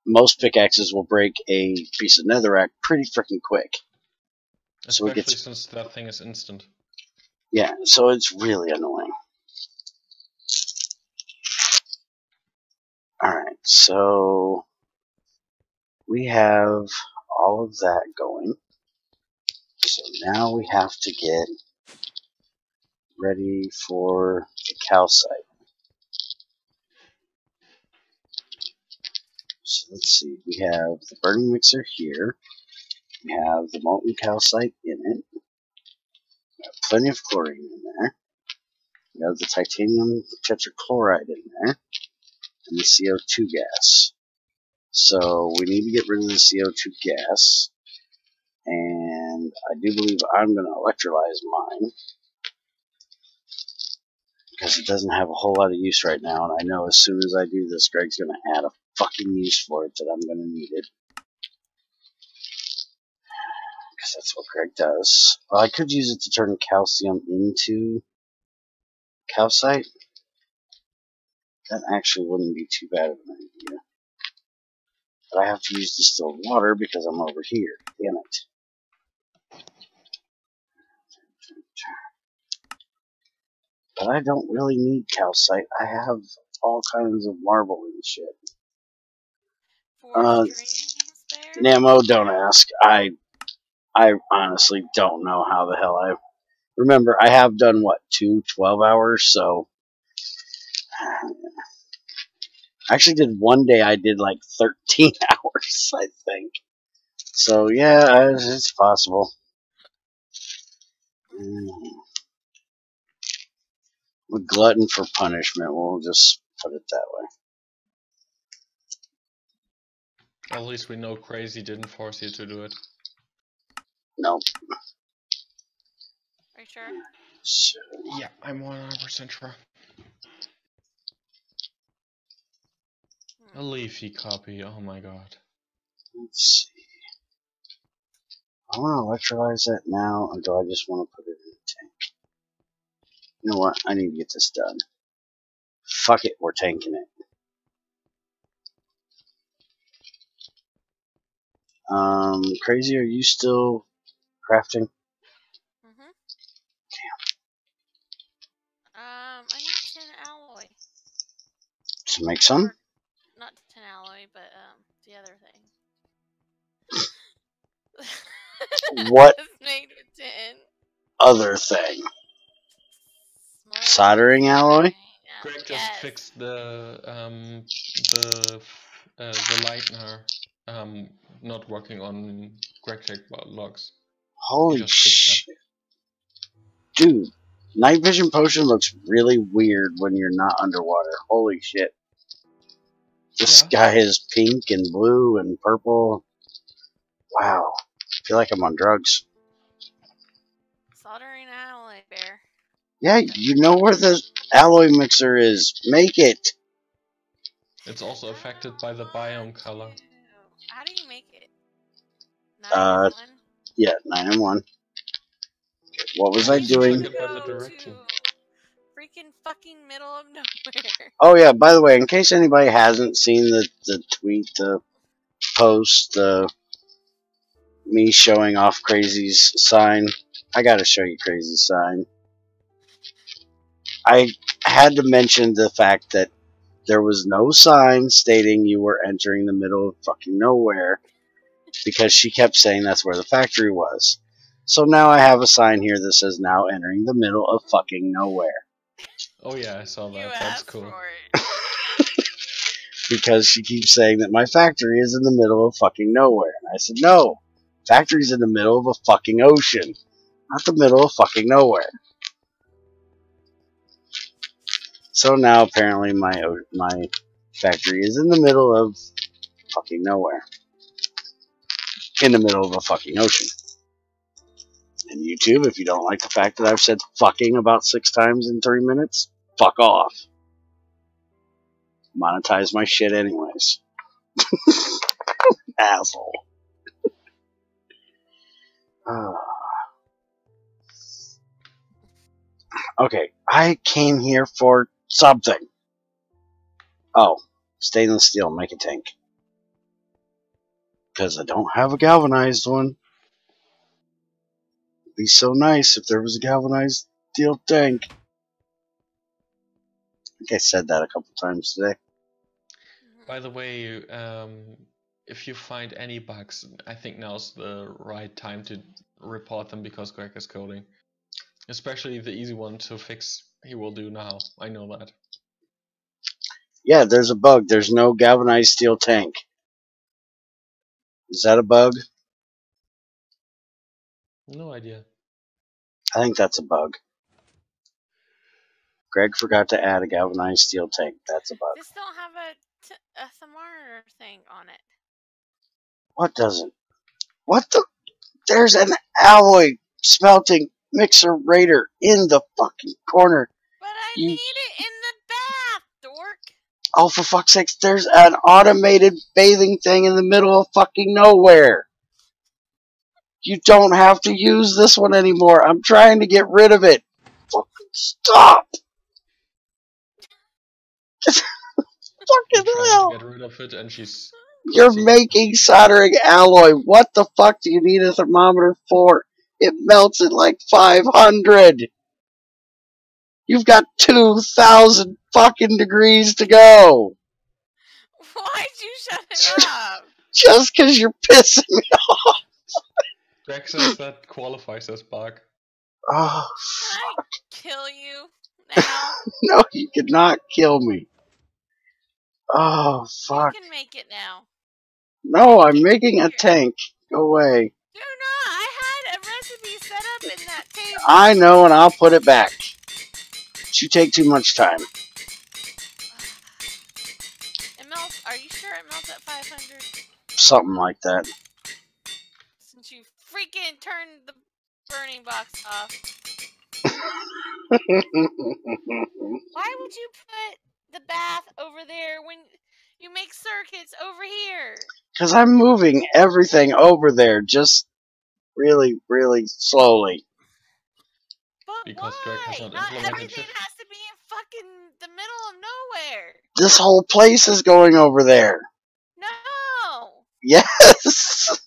most pickaxes will break a piece of netherrack pretty freaking quick. Especially since that thing is instant. Yeah, so it's really annoying. Alright, so we have all of that going. So now we have to get ready for the calcite. So let's see, we have the burning mixer here. We have the molten calcite in it. We have plenty of chlorine in there. We have the titanium tetrachloride in there. And the CO2 gas. So we need to get rid of the CO2 gas. And I do believe I'm going to electrolyze mine. Because it doesn't have a whole lot of use right now. And I know as soon as I do this, Greg's going to add a fucking use for it that I'm going to need it. Because that's what Greg does. Well, I could use it to turn calcium into calcite. That actually wouldn't be too bad of an idea. But I have to use distilled water because I'm over here. Damn it. But I don't really need calcite. I have all kinds of marble and shit. Namo, don't ask. I honestly don't know how the hell I... Remember, I have done, what, 12 hours? So... I actually did one day, I did like 13 hours, I think. So, yeah, it's possible. We're glutton for punishment. We'll just put it that way. At least we know Crazy didn't force you to do it. Nope. Are you sure? So, yeah, I'm 100% sure. A leafy copy, oh my god. Let's see. I want to electrolyze that now, or do I just want to put it in a tank? You know what? I need to get this done. Fuck it, we're tanking it. Crazy, are you still crafting? Mm-hmm. Damn. I need 10 alloy. To make some? Or, not 10 alloy, but, the other thing. What made with 10. other thing? Small Soldering alloy? Greg just fixed the lightener not working on Greg Tech logs. Holy shit. Dude, night vision potion looks really weird when you're not underwater. Holy shit. The sky is pink and blue and purple. Wow. I feel like I'm on drugs. Soldering alloy, Bear. Yeah, you know where the alloy mixer is. Make it. It's also affected by the biome color. How do you make it? 9 Uh, and 1? Yeah, 9 and 1. What was You I have to doing? plug it by the Go direction. to freaking fucking middle of nowhere. Oh yeah, by the way, in case anybody hasn't seen the tweet, the post, me showing off Crazy's sign, I gotta show you Crazy's sign. I had to mention the fact that there was no sign stating you were entering the middle of fucking nowhere because she kept saying that's where the factory was. So now I have a sign here that says now entering the middle of fucking nowhere. Oh yeah, I saw You that. That's asked cool. for it. Because she keeps saying that my factory is in the middle of fucking nowhere. And I said, no, factory's in the middle of a fucking ocean, not the middle of fucking nowhere. So now apparently my factory is in the middle of fucking nowhere. In the middle of a fucking ocean. And YouTube, if you don't like the fact that I've said fucking about 6 times in 3 minutes, fuck off. Monetize my shit anyways. Asshole. Okay, I came here for something. Oh, stainless steel, make a tank. Because I don't have a galvanized one. It'd be so nice if there was a galvanized steel tank. I think I said that a couple times today. By the way, if you find any bugs, I think now's the right time to report them because Greg is coding. Especially the easy one to fix, he will do now. I know that. Yeah, there's a bug. There's no galvanized steel tank. Is that a bug? No idea. I think that's a bug. Greg forgot to add a galvanized steel tank. That's a bug. This don't have a thermometer thing on it. What doesn't? What the? There's an alloy smelting mixer raider in the fucking corner. But I need it in the bath, dork. Oh, for fuck's sakes, there's an automated bathing thing in the middle of fucking nowhere. You don't have to use this one anymore. I'm trying to get rid of it. Fucking stop. You're Fucking trying hell. to get rid of it and she's You're crazy. making soldering alloy. What the fuck do you need a thermometer for? It melts at like 500. You've got 2,000 fucking degrees to go. Why'd you shut it off? Just because you're pissing me off. Greg says that qualifies as bug. Oh, Can I kill you now? no, you cannot kill me. Oh, fuck. You can make it now. No, I'm making a tank. Go away. Do not. I had a recipe set up in that table. I know, and I'll put it back. But you take too much time. It melts. Are you sure it melts at 500? Something like that. Since you freaking turned the burning box off. Why would you put the bath over there when you make circuits over here? Because I'm moving everything over there just really, really slowly. But Because why? Greg has not implemented Everything shift. has to be in fucking the middle of nowhere. This whole place is going over there. No. Yes.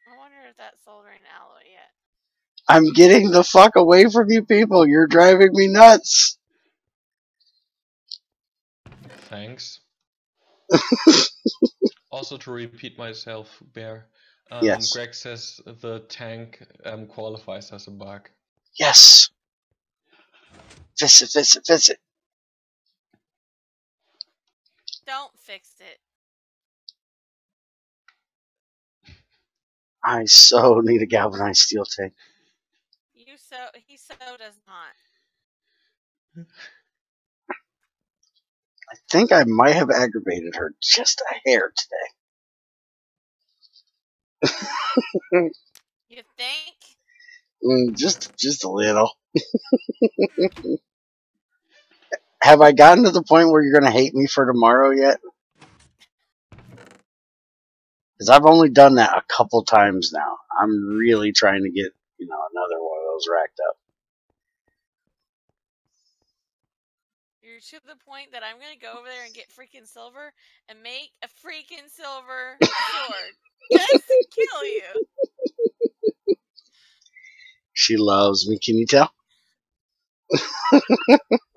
I wonder if that's soldering alloy yet. I'm getting the fuck away from you people. You're driving me nuts. Thanks. Also, to repeat myself, Bear, Yes. Greg says the tank qualifies as a bug. Yes. Fix it. Don't fix it. I so need a galvanized steel tank. He so does not. I think I might have aggravated her just a hair today. You think? Just a little. Have I gotten to the point where you're gonna hate me for tomorrow yet? Because I've only done that a couple times now. I'm really trying to get, another one of those racked up. You're to the point that I'm gonna go over there and get freaking silver and make a freaking silver sword just to kill you. She loves me. Can you tell? Where do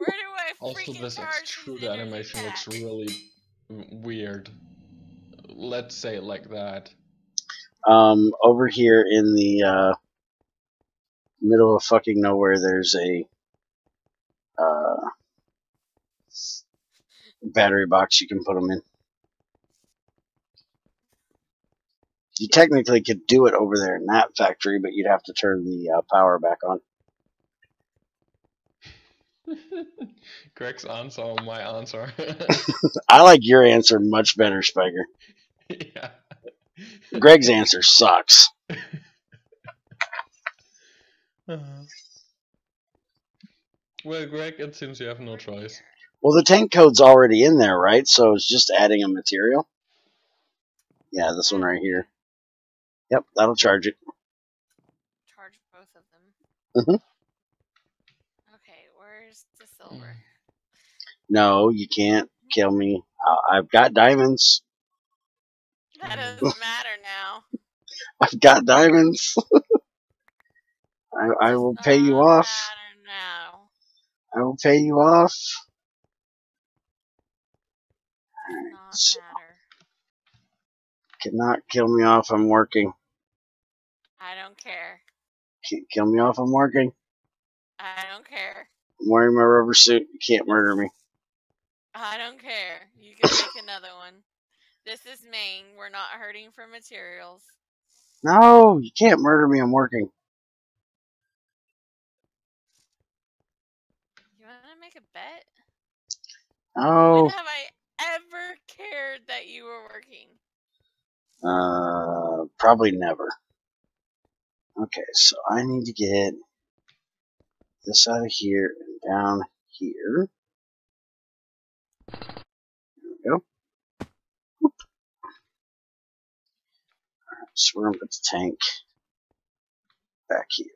I Also, freaking this charge extrude these energy animation looks packs? really weird. Let's say it like that. Over here in the middle of fucking nowhere, there's a battery box you can put them in. You technically could do it over there in that factory, but you'd have to turn the power back on. Greg's answer or my answer? I like your answer much better, Spiker. Yeah. Greg's answer sucks. Well, Greg, it seems you have no choice. Well, the tank code's already in there, right? So it's just adding a material. Yeah, this one right here. Yep, that'll charge it. Charge both of them. Mm-hmm. Okay, where's the silver? No, you can't kill me. I've got diamonds. That doesn't matter now. I've got diamonds. I will pay you off. Matter now. I will pay you off. Does not So, matter. cannot kill me off. I'm working. I don't care. Can't kill me off. I'm working. I don't care. I'm wearing my rubber suit. You can't murder me. I don't care. You can make another one. This is Maine. We're not hurting for materials. No, you can't murder me. I'm working. You want to make a bet? Oh. When have I ever cared that you were working? Probably never. Okay, so I need to get this out of here and down here. There we go. Alright, so we're gonna put the tank back here.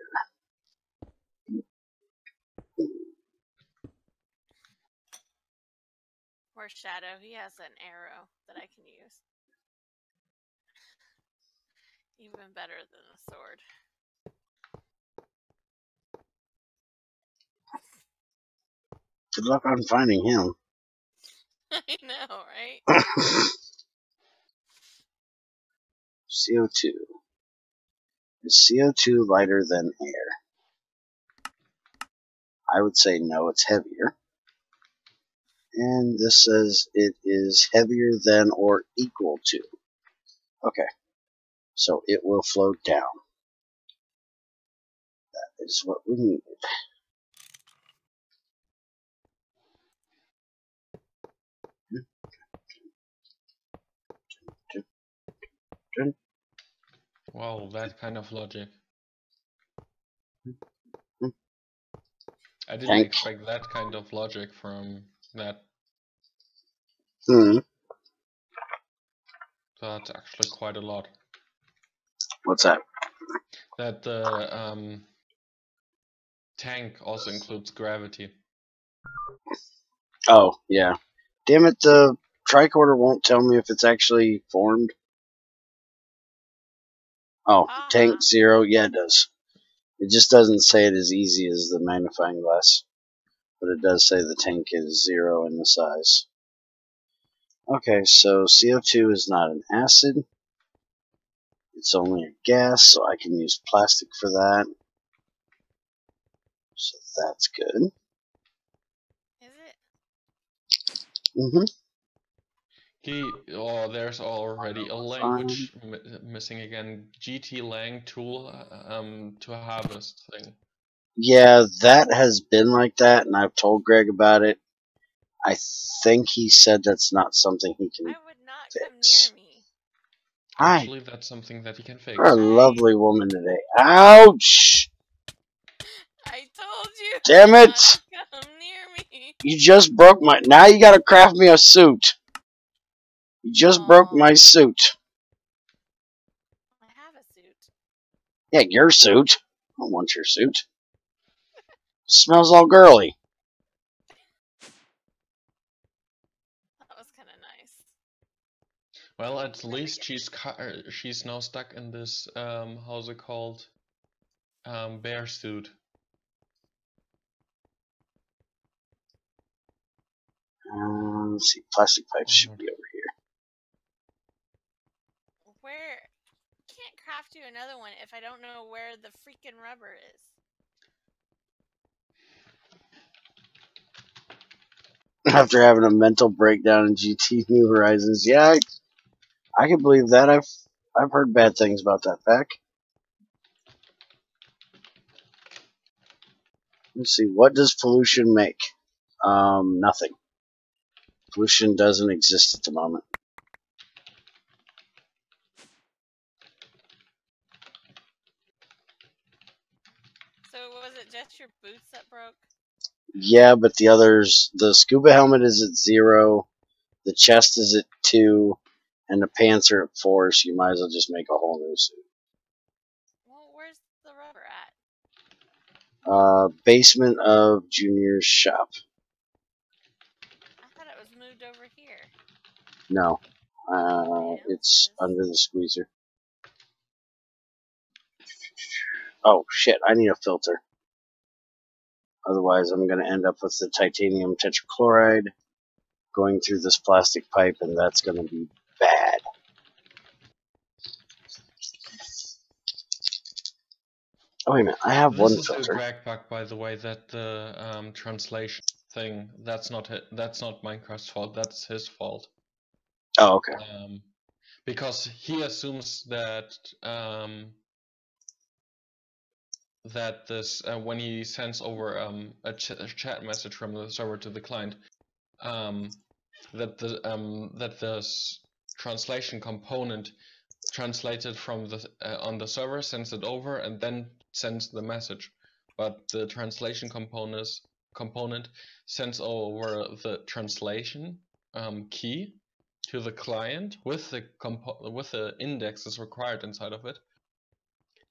Where's Shadow? He has an arrow that I can use. Even better than a sword. Good luck on finding him. I know, right? CO2. Is CO2 lighter than air? I would say no, it's heavier. And this says it is heavier than or equal to. Okay, so it will float down. That is what we needed. Wow, that kind of logic. I didn't Tank. expect that kind of logic from that. That's actually quite a lot. What's that? That the tank also includes gravity. Oh, yeah. Damn it, the tricorder won't tell me if it's actually formed. Oh, tank 0, yeah it does. It just doesn't say it as easy as the magnifying glass. But it does say the tank is 0 in the size. Okay, so CO2 is not an acid. It's only a gas, so I can use plastic for that. So that's good. Is it? There's already a language missing again. GT lang tool to harvest thing. Yeah, that has been like that, and I've told Greg about it. I think he said that's not something he can I would not fix. come near me. Hi. Actually, that's something that you can fix. You're a Hi. lovely woman today. Ouch! I told you. Damn it! Not to come near me. You just broke my... Now you gotta craft me a suit. You just broke Oh, my suit. I have a suit. Yeah, your suit. I don't want your suit. Smells all girly. That was kind of nice. Well, at least she's now stuck in this how's it called? Bear suit. Let's see. Plastic pipes should be over here. Where? Can't craft you another one if I don't know where the freaking rubber is. After having a mental breakdown in GT New Horizons, yeah, I can believe that. I've heard bad things about that pack. Let's see. What does pollution make? Nothing. Pollution doesn't exist at the moment. So was it just your boots that broke? Yeah, but the others, the scuba helmet is at 0, the chest is at 2, and the pants are at 4, so you might as well just make a whole new suit. Well, where's the rubber at? Basement of Junior's shop. I thought it was moved over here. No. Else It's is. under the squeezer. Oh, shit, I need a filter. Otherwise, I'm going to end up with the titanium tetrachloride going through this plastic pipe, and that's going to be bad. Oh, wait a minute. I have This one is filter. a Greg bug, by the way, that the translation thing, that's not Minecraft's fault, that's his fault. Oh, okay. Because he assumes that that this when he sends over a chat message from the server to the client, that this translation component translated from the on the server sends it over and then sends the message, but the translation component sends over the translation key to the client with the indexes required inside of it,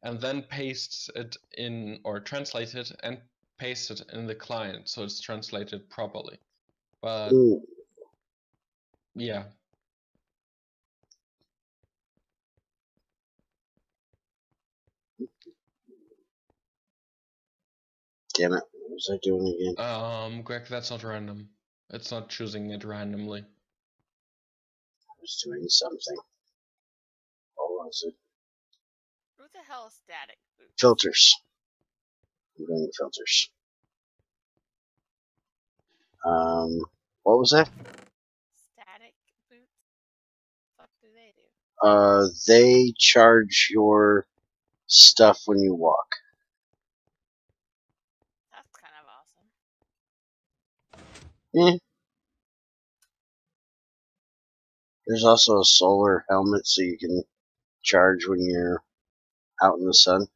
and then pastes it in, or translates it and pastes it in the client so it's translated properly. But Ooh. yeah. Damn it. What was I doing again? Greg, that's not random. It's not choosing it randomly. I was doing something. What was it? What the hell is static boots? Filters. I'm doing filters. What was that? Static boots? What do they do? They charge your stuff when you walk. That's kind of awesome. There's also a solar helmet so you can charge when you're out in the sun.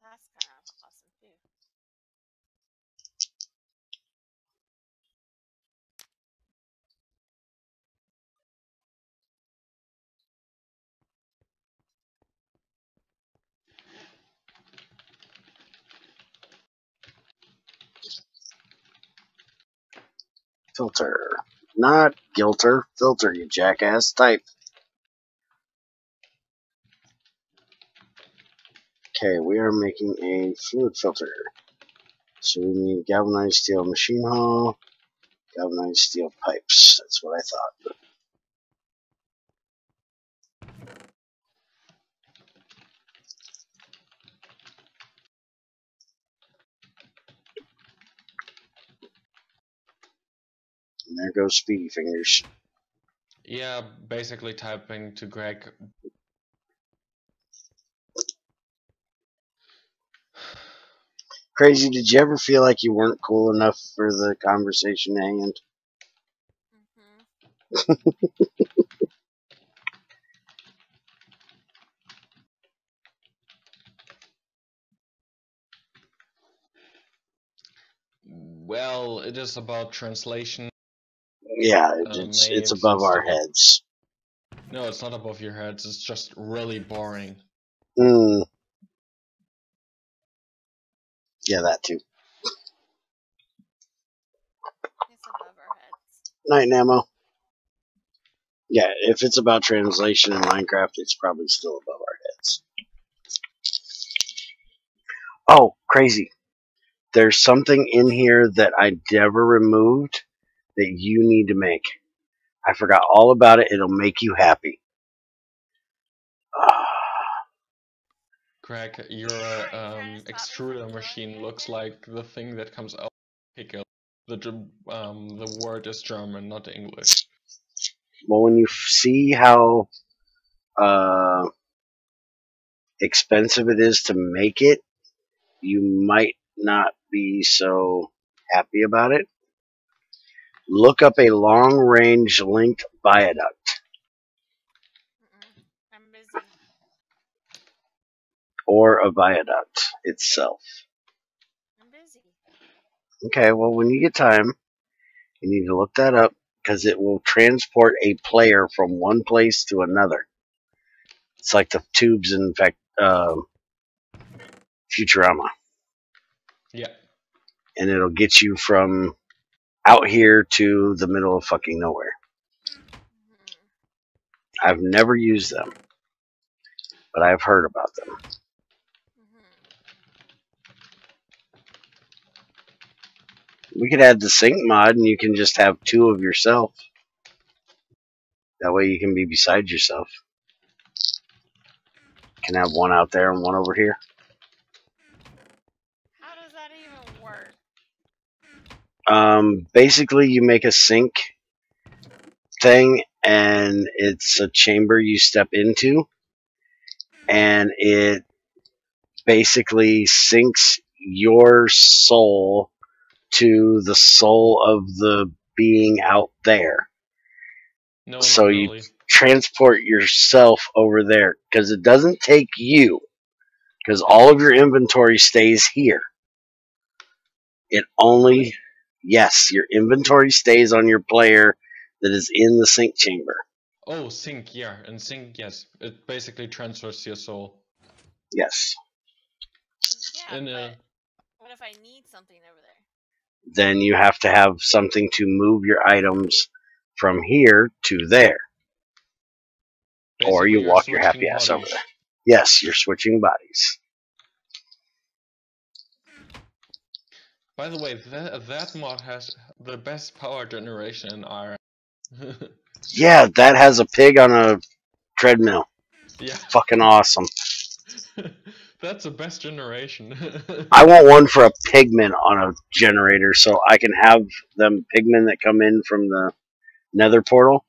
That's kind of awesome too. Filter. Not gilter. Filter, you jackass. Type. Okay, we are making a fluid filter. So we need galvanized steel machine hull, galvanized steel pipes. That's what I thought. And there goes Speedy Fingers. Yeah, basically typing to Greg. Crazy, did you ever feel like you weren't cool enough for the conversation to end? Mm-hmm. it is about translation. Yeah, it's names above and our stuff. heads. No, it's not above your heads. It's just really boring. Mm. Yeah, that too. It's above our heads. Night, Nemo. Yeah, if it's about translation in Minecraft, it's probably still above our heads. Oh, crazy. There's something in here that I never removed that you need to make. I forgot all about it. It'll make you happy. Craig, your trying to stop me from extruder doing machine looks anything? like the thing that comes out of pickle. The word is German, not English. Well, when you see how expensive it is to make it, you might not be so happy about it. Look up a long-range linked viaduct I'm busy. or a viaduct itself. I'm busy. Okay, well, when you get time, you need to look that up because it will transport a player from one place to another. It's like the tubes in Futurama. Yeah. And it'll get you from out here to the middle of fucking nowhere. I've never used them, but I've heard about them. We could add the sync mod and you can just have two of yourself. That way you can be beside yourself. You can have one out there and one over here. How does that even work? Basically, you make a sync thing and it's a chamber you step into. And it basically syncs your soul to the soul of the being out there. No, So not you really. transport yourself over there because it doesn't take you, because all of your inventory stays here. It only, yes, your inventory stays on your player that is in the sync chamber. Oh, sync, yeah, and sync, yes. It basically transfers your soul. Yes. Yeah, In but what if I need something over there? Then you have to have something to move your items from here to there. Or you basically, you're walk your switching happy ass over bodies. there. Yes, you're switching bodies. By the way, that mod has the best power generation in iron. Yeah, that has a pig on a treadmill. Yeah. Fucking awesome. That's the best generation. I want one for a pigman on a generator so I can have them pigmen that come in from the nether portal.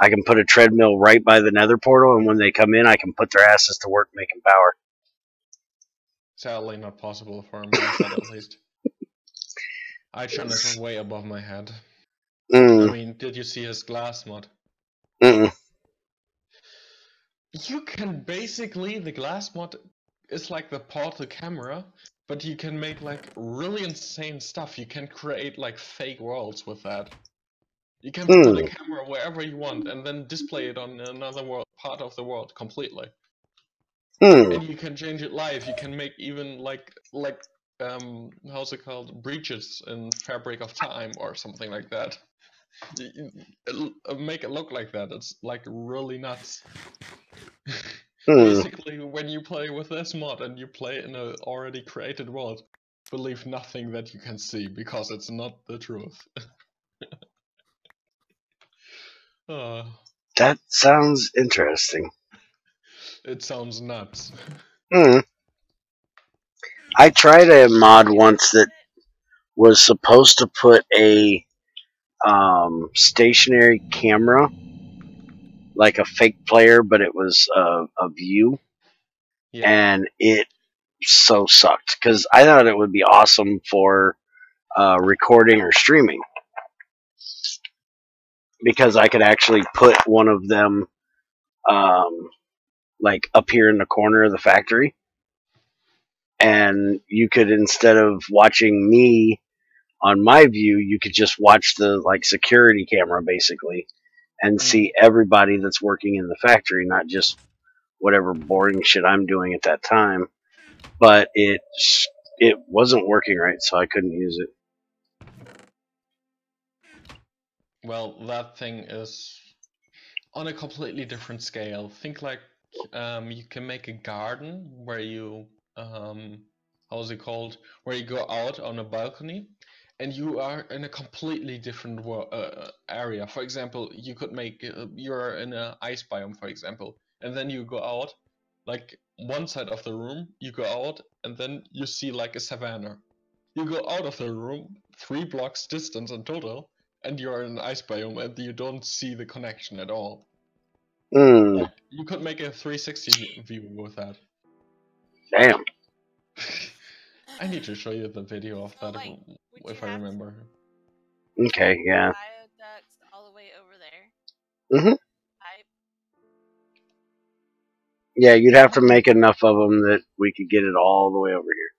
I can put a treadmill right by the nether portal, and when they come in, I can put their asses to work making power. Sadly, not possible for my set at least. Ichan is way above my head. I mean, did you see his glass mod? You can basically, the glass mod is like the portal camera, but you can make like really insane stuff. You can create like fake worlds with that. You can put a camera wherever you want and then display it on another world, part of the world completely. And you can change it live. You can make even like how's it called, breaches in Fabric of Time or something like that. Make it look like that. It's like really nuts. Basically, when you play with this mod and you play in an already created world, believe nothing that you can see because it's not the truth. That sounds interesting. It sounds nuts. I tried a mod once that was supposed to put a stationary camera, like a fake player, but it was a view, Yeah. and it so sucked because I thought it would be awesome for recording or streaming, because I could actually put one of them like up here in the corner of the factory, and you could, instead of watching me on my view, you could just watch the like security camera basically and see everybody that's working in the factory, not just whatever boring shit I'm doing at that time. But it wasn't working right, so I couldn't use it. Well, that thing is on a completely different scale. Think like you can make a garden where you how's it called? Where you go out on a balcony, and you are in a completely different area. For example, you could make you're in an ice biome, for example, and then you go out, like one side of the room, you go out, and then you see like a savanna. You go out of the room 3 blocks distance in total, and you're in an ice biome, and you don't see the connection at all. Like, you could make a 360 view with that. Damn. I need to show you the video of So, that like, if I remember. Okay, yeah. Bioducts all the way over there. Mhm. Pipe. Yeah, you'd have to make enough of them that we could get it all the way over here.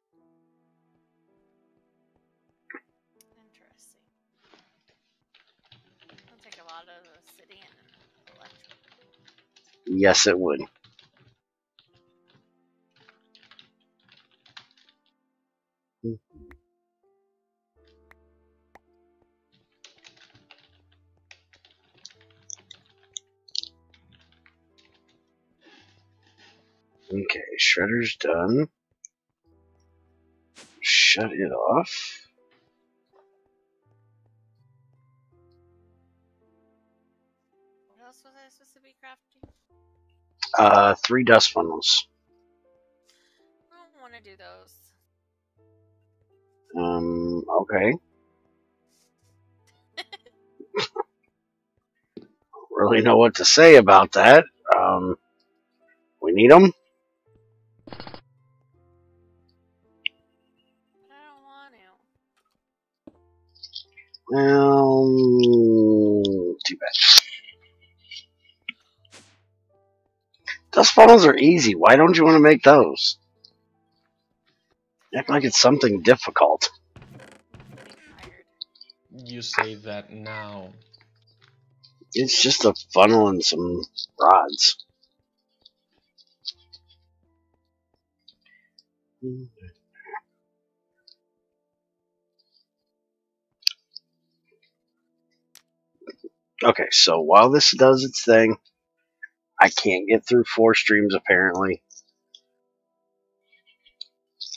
Interesting. It'll take a lot of the city and electric. Yes, it would. Okay, shredder's done. Shut it off. What else was I supposed to be crafting? 3 dust funnels. I don't want to do those. Okay. Really know what to say about that. We need them. I don't want to. Well, too bad. Dust funnels are easy. Why don't you want to make those? Act like it's something difficult. You say that now. It's just a funnel and some rods. Okay, so while this does its thing, I can't get through 4 streams apparently.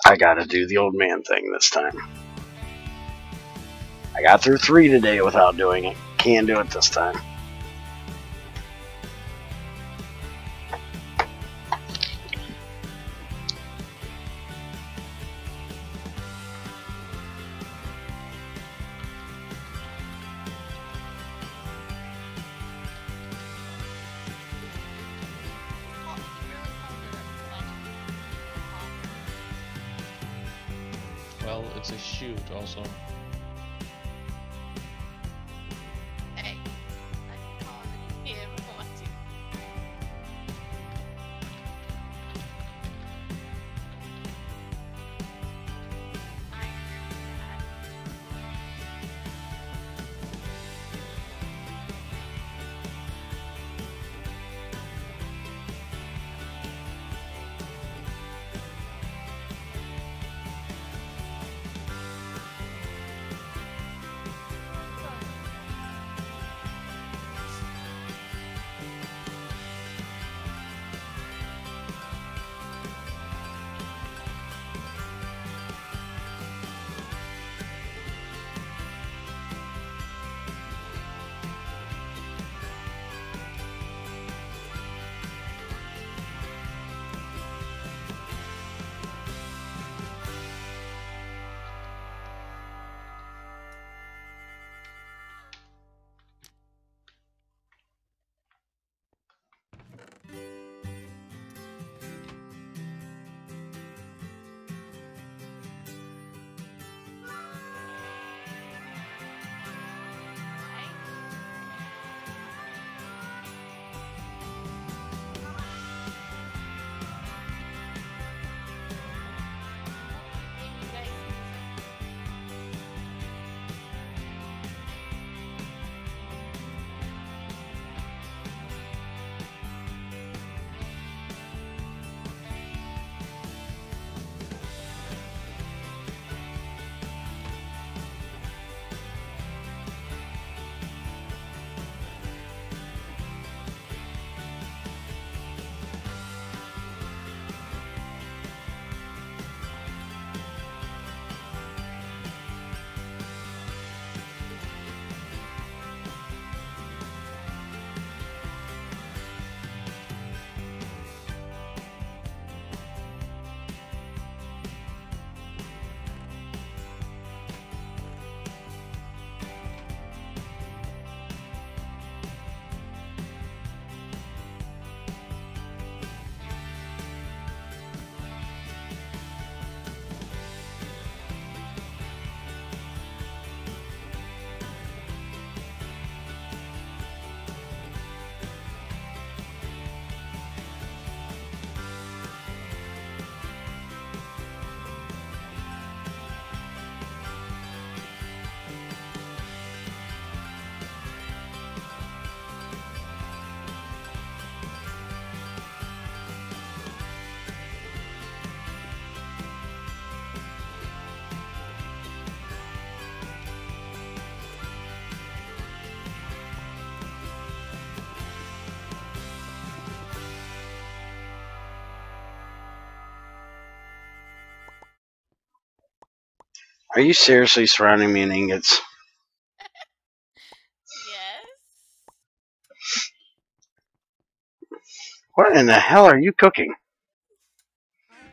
I gotta do the old man thing this time. I got through 3 today without doing it. Can't do it this time. Well, it's a shoot also. Hey, I can call him if I want to. I agree with that. Are you seriously surrounding me in ingots? Yes. What in the hell are you cooking? Iron.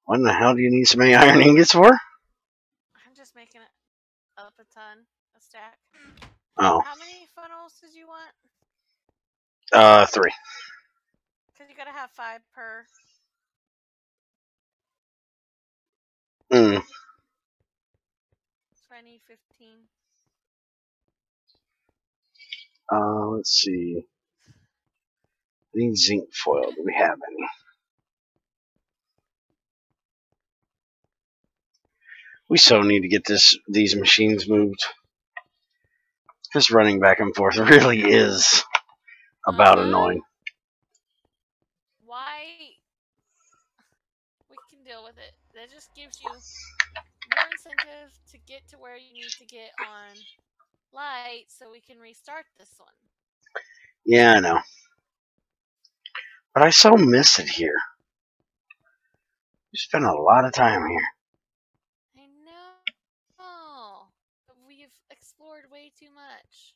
What in the hell do you need so many iron ingots for? I'm just making it up a ton, a stack. Oh, How many funnels did you want? 3. Because you gotta have 5 per. 20, 15. let's see. I need zinc foil. Do we have any? We so need to get these machines moved. Just running back and forth really is about annoying. Why? We can deal with it. That just gives you more incentive to get to where you need to get on light so we can restart this one. Yeah, I know. But I so miss it here. We spend a lot of time here. I know. But we've explored way too much.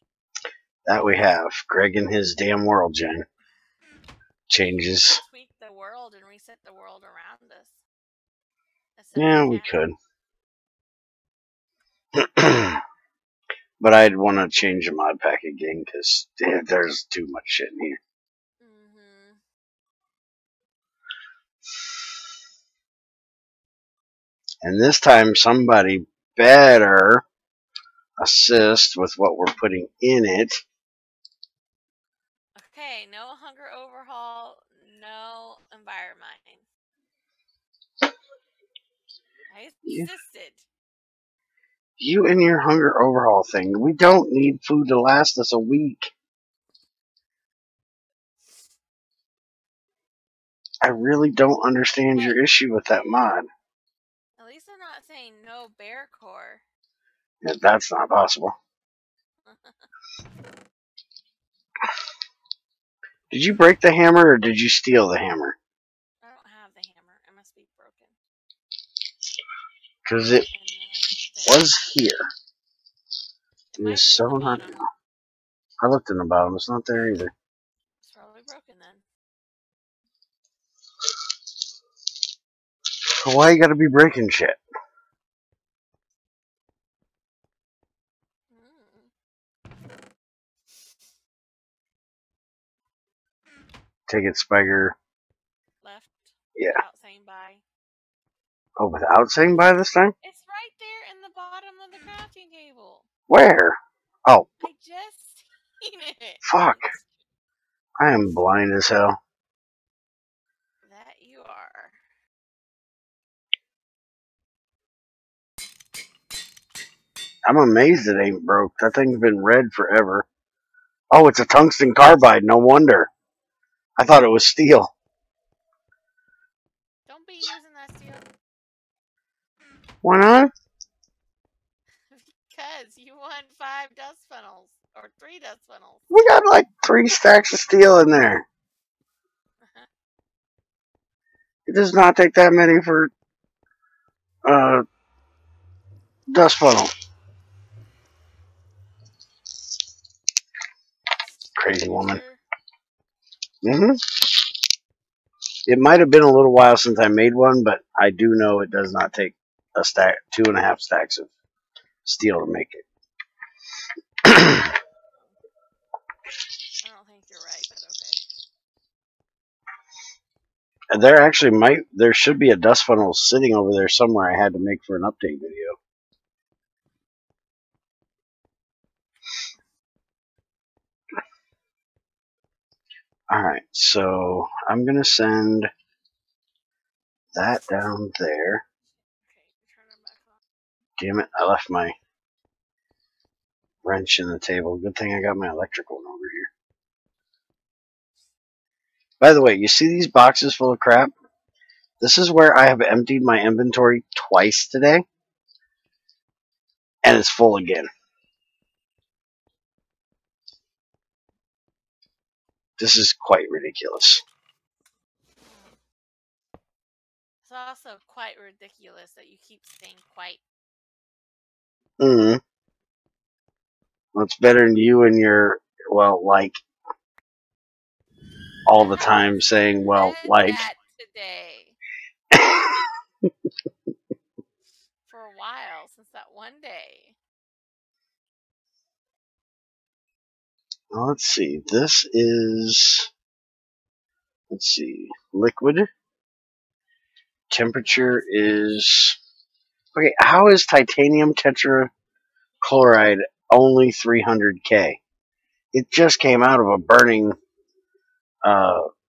That we have. Greg and his damn world gen. Changes. Tweak the world and reset the world around us. Yeah, we could. But I'd want to change the mod pack again because there's too much shit in here. Mm-hmm. And this time somebody better assist with what we're putting in it. Okay, no hunger overhaul, no environment. I assisted. You and your hunger overhaul thing. We don't need food to last us a week. I really don't understand your issue with that mod. At least I'm not saying no bear core. Yeah, that's not possible. Did you break the hammer or did you steal the hammer? I don't have the hammer. It must be broken. Because it was here. It might be in the bottom. I looked in the bottom. It's not there either. It's probably broken then. Why you gotta be breaking shit? Take it, Spiker. Left. Yeah. Without saying bye. Oh, without saying bye this time? It's right there in the bottom of the crafting table. Where? Oh. I just seen it. Fuck. I am blind as hell. That you are. I'm amazed it ain't broke. That thing's been red forever. Oh, it's a tungsten carbide. No wonder. I thought it was steel. Don't be using that steel. Why not? Because you want 5 dust funnels. Or 3 dust funnels. We got like 3 stacks of steel in there. It does not take that many for dust funnel. Crazy woman. It might have been a little while since I made one, but I do know it does not take a stack, 2.5 stacks of steel to make it. I don't think you're right, but okay. And there should be a dust funnel sitting over there somewhere I had to make for an update video. Alright, so I'm going to send that down there. Damn it, I left my wrench in the table. Good thing I got my electrical one over here. By the way, you see these boxes full of crap? This is where I have emptied my inventory twice today. And it's full again. This is quite ridiculous. also quite ridiculous that you keep saying quite. Well, it's better than you and your, well, like, all the time saying, well, Said like. that today for a while since that one day. Well, let's see. This is, let's see, liquid. Temperature is, okay, how is titanium tetrachloride only 300K? It just came out of a burning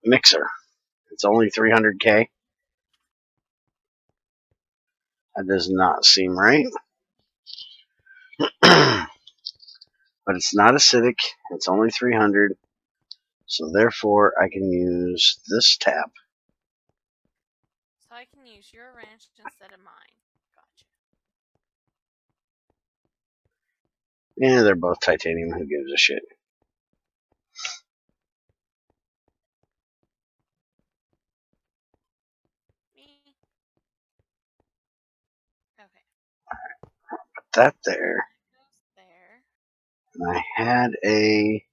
mixer. It's only 300K. That does not seem right. But it's not acidic. It's only 300. So therefore, I can use this tap. So I can use your wrench instead of mine. Gotcha. Yeah, they're both titanium. Who gives a shit? Me. Okay. Put that there. That goes there. And I had a...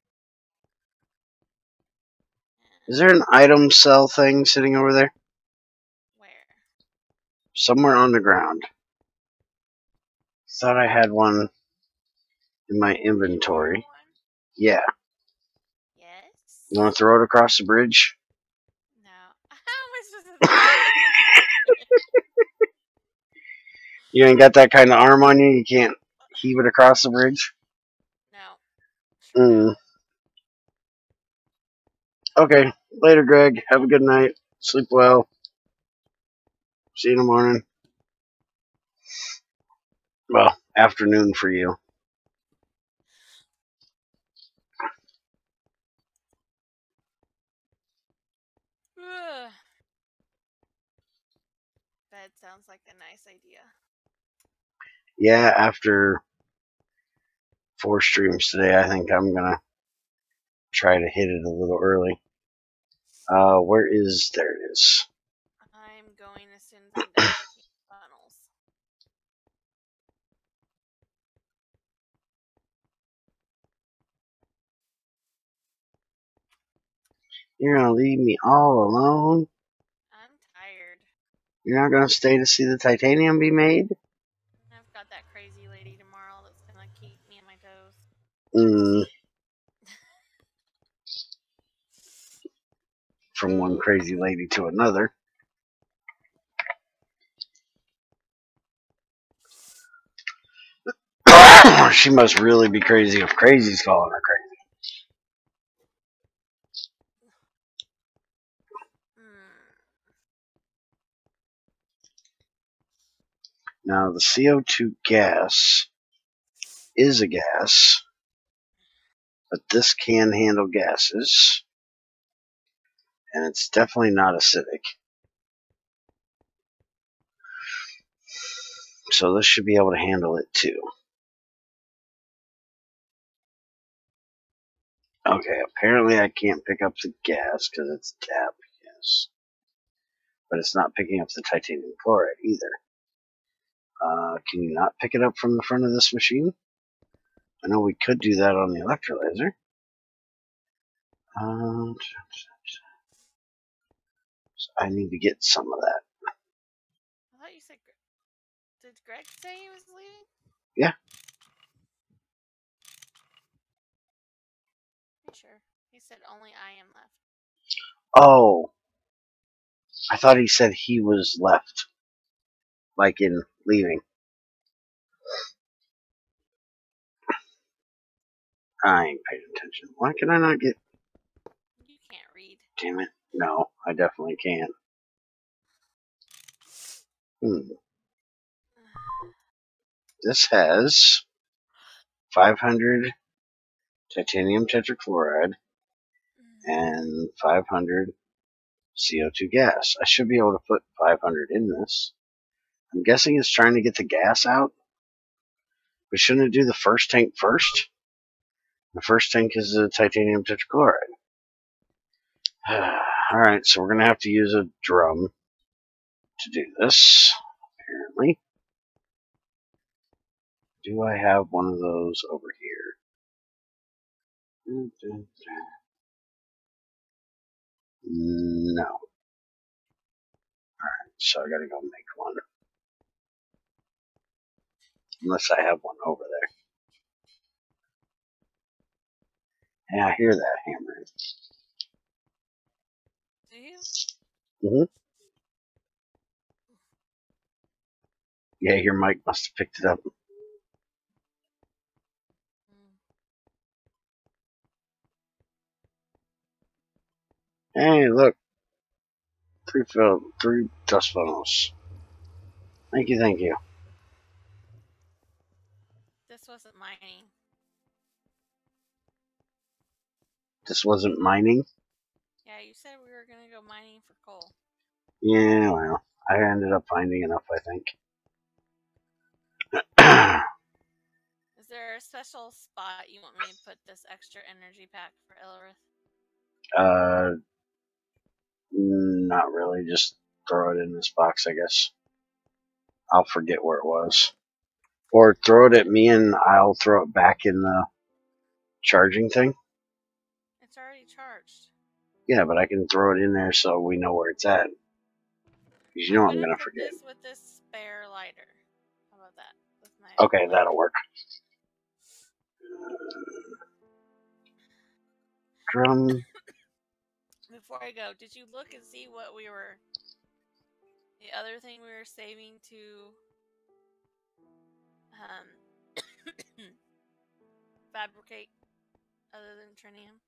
Is there an item cell thing sitting over there? Where? Somewhere on the ground. Thought I had one in my inventory. Yeah. Yes. You want to throw it across the bridge? No. How am I supposed to throw it? You ain't got that kind of arm on you? You can't heave it across the bridge? No. Sure no. Okay. Later, Greg. Have a good night. Sleep well. See you in the morning. Well, afternoon for you. Bed sounds like a nice idea. Yeah, after 4 streams today, I think I'm going to try to hit it a little early. Where is... There it is. I'm going as soon as I'm done making funnels. You're going to leave me all alone? I'm tired. You're not going to stay to see the titanium be made? I've got that crazy lady tomorrow that's gonna keep me on my toes. From one crazy lady to another. She must really be crazy if crazy's calling her crazy. Now, the CO2 gas is a gas, but this can handle gases, and it's definitely not acidic. So this should be able to handle it too. Okay, apparently I can't pick up the gas because it's tap gas. But it's not picking up the titanium chloride either. Can you not pick it up from the front of this machine? I know we could do that on the electrolyzer. So I need to get some of that. I thought you said... Did Greg say he was leaving? Yeah. Pretty sure. He said only I am left. Oh. I thought he said he was left. Like in leaving. I ain't paying attention. Why can I not get... You can't read. Damn it. No, I definitely can. This has 500 titanium tetrachloride and 500 CO2 gas. I should be able to put 500 in this. I'm guessing it's trying to get the gas out. But shouldn't it do the first tank first? The first tank is the titanium tetrachloride. Alright, so we're going to have to use a drum to do this, apparently. Do I have one of those over here? No. Alright, so I gotta go make one. Unless I have one over there. Yeah, I hear that hammering. Do you? Mm-hmm. Yeah, your mic must have picked it up. Hey, look. 3 dust funnels. Thank you, thank you. This wasn't mining. This wasn't mining? Yeah, you said we were gonna go mining for coal. Yeah, well, I ended up finding enough, I think. Is there a special spot you want me to put this extra energy pack for Elrith? Not really. Just throw it in this box, I guess. I'll forget where it was. Or throw it at me and I'll throw it back in the charging thing. It's already charged. Yeah, but I can throw it in there so we know where it's at. Because you know I'm going to forget. This with this spare lighter. How about that? With my Okay, that'll work. Drum. Before I go, did you look and see what we were... The other thing we were saving to... fabricate other than trinium?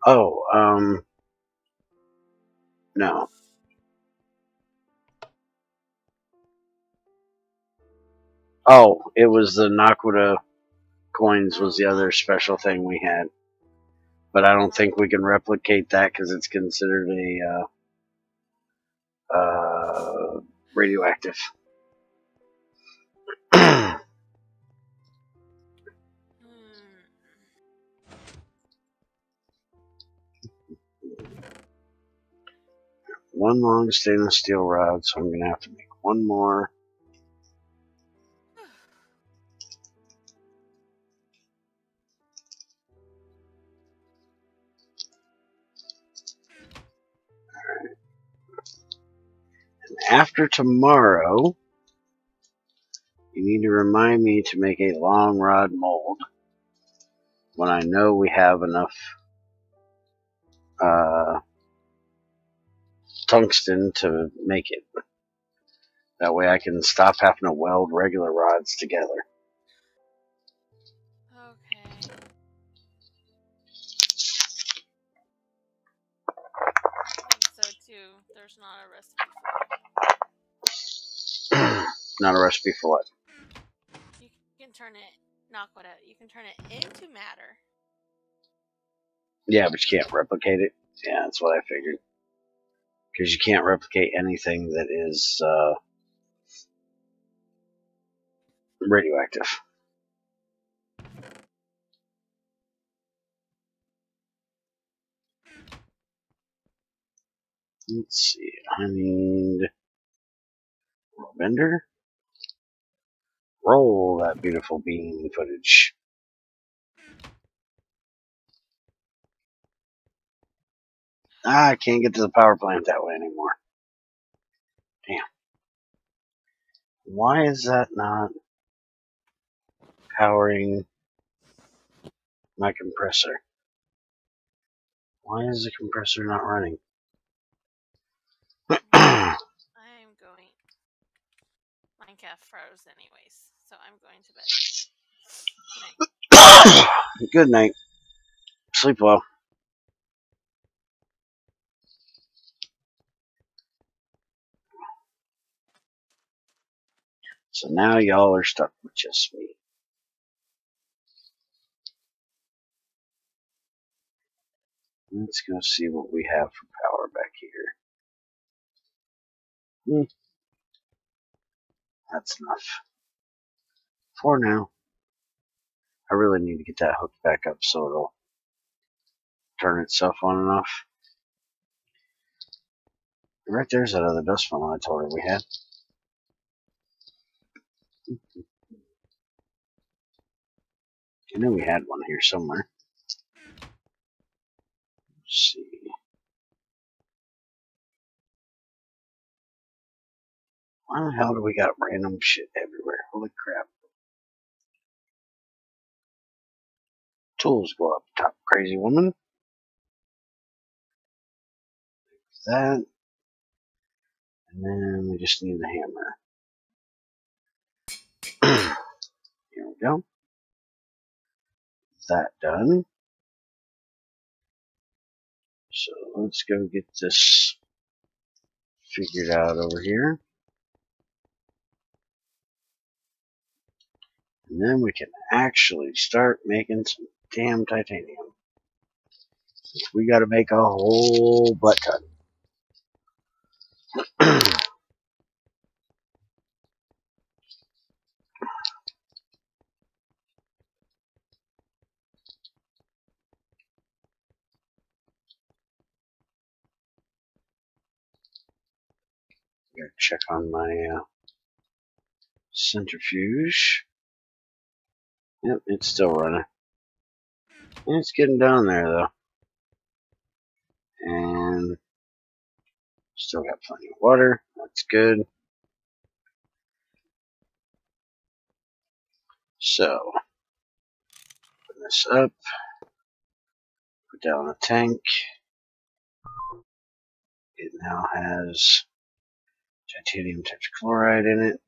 Oh, no. Oh, it was the Nakuda coins was the other special thing we had. But I don't think we can replicate that because it's considered a radioactive. One long stainless steel rod, so I'm going to have to make one more. Alright. And after tomorrow, you need to remind me to make a long rod mold when I know we have enough tungsten to make it. That way I can stop having to weld regular rods together. Okay. I think so too. There's not a recipe for it. Not a recipe for what? You can turn it, Naquita, you can turn it into matter. Yeah, but you can't replicate it. Yeah, that's what I figured. Because you can't replicate anything that is radioactive. Let's see. I need roll bender. Roll that beautiful bean footage. I can't get to the power plant that way anymore. Damn. Why is that not powering my compressor? Why is the compressor not running? I am going... Minecraft froze anyways, so I'm going to bed. Good night. Sleep well. So now y'all are stuck with just me. Let's go see what we have for power back here. That's enough. For now. I really need to get that hooked back up so it'll turn itself on and off. Right there's that other dust funnel I told her we had. I knew we had one here somewhere. Let's see. Why the hell do we got random shit everywhere? Holy crap. Tools go up top, crazy woman. That. And then we just need the hammer. Here we go. That done. So let's go get this figured out over here. And then we can actually start making some damn titanium. Since we gotta make a whole butt ton. Gotta check on my centrifuge. Yep, it's still running. It's getting down there though. And still got plenty of water. That's good. So, open this up. Put down the tank. It now has titanium tetrachloride in it.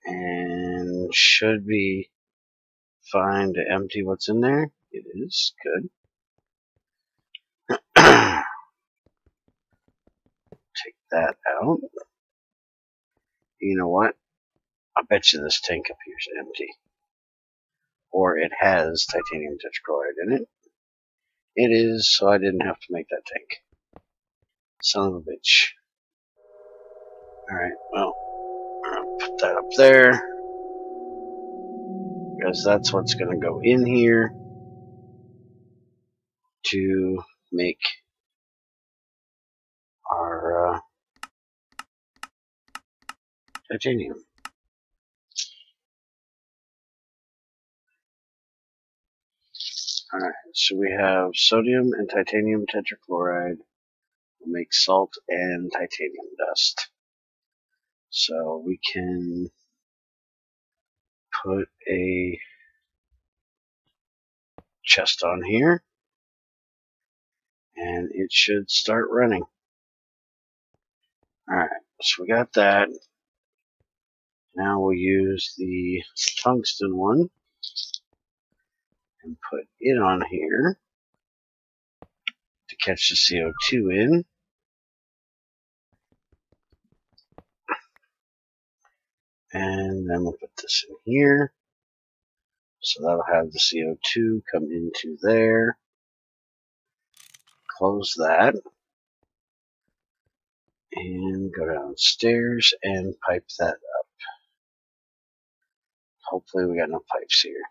And should be fine to empty what's in there. It is good. Take that out. You know what? I bet you this tank up here is empty. Or it has titanium tetrachloride in it. It is, so I didn't have to make that tank. Son of a bitch. Alright, well, I'll put that up there. Because that's what's going to go in here to make our titanium. Alright, so we have sodium and titanium tetrachloride. We'll make salt and titanium dust. So we can put a chest on here. And it should start running. Alright, so we got that. Now we'll use the tungsten one and put it on here to catch the CO2 in. And then we'll put this in here. So that'll have the CO2 come into there. Close that. And go downstairs and pipe that up. Hopefully we got enough pipes here.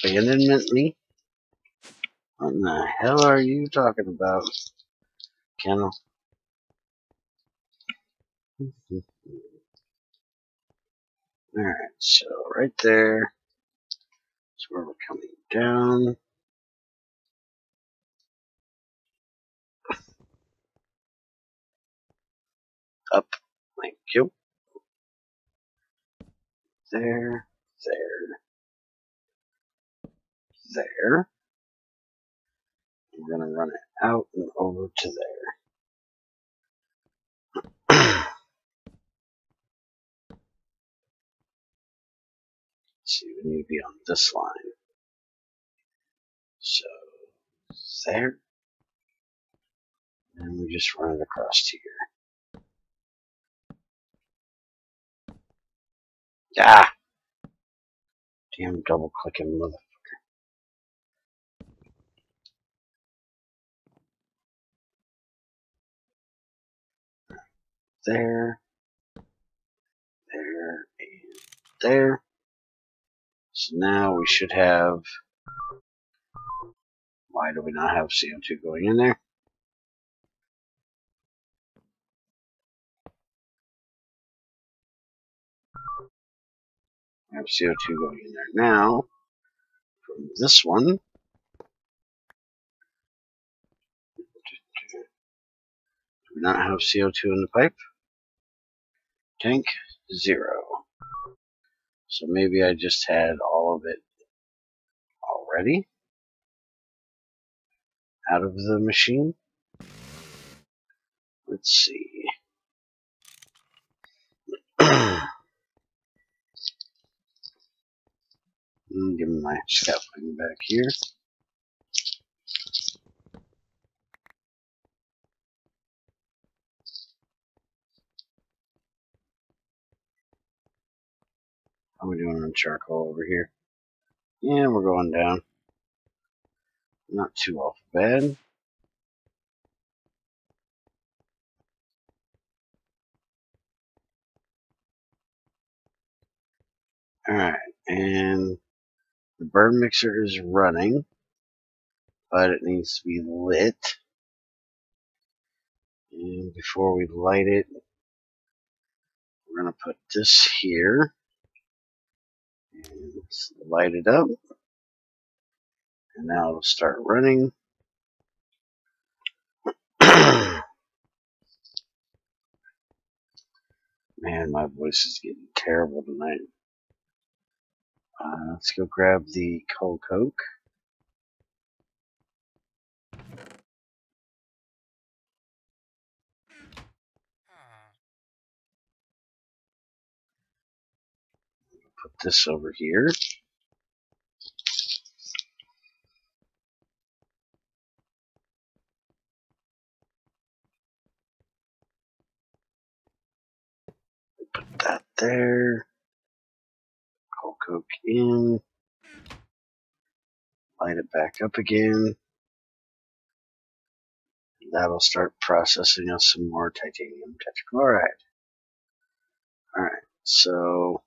Abandonment me? What in the hell are you talking about, Kennel? Alright, so right there is where we're coming down. Up. Thank you. There, there. We're going to run it out and over to there. Let's see, we need to be on this line. So, there. And we just run it across here. Ah! Damn double clicking motherfucker. There, and there. So now we should have Why do we not have CO2 going in there? I have CO2 going in there now. From this one. Do we not have CO2 in the pipe? Tank, 0. So maybe I just had all of it already out of the machine. Let's see. Give me my scaffolding back here. How are we doing on charcoal over here? Yeah, we're going down. Not too off bad. Alright, and the burn mixer is running, but it needs to be lit. And before we light it, we're going to put this here and light it up. And now it'll start running. Man, my voice is getting terrible tonight. Let's go grab the coal coke. Put this over here. Put that there. Coal coke in. Light it back up again. That'll start processing us some more titanium tetrachloride. Alright, so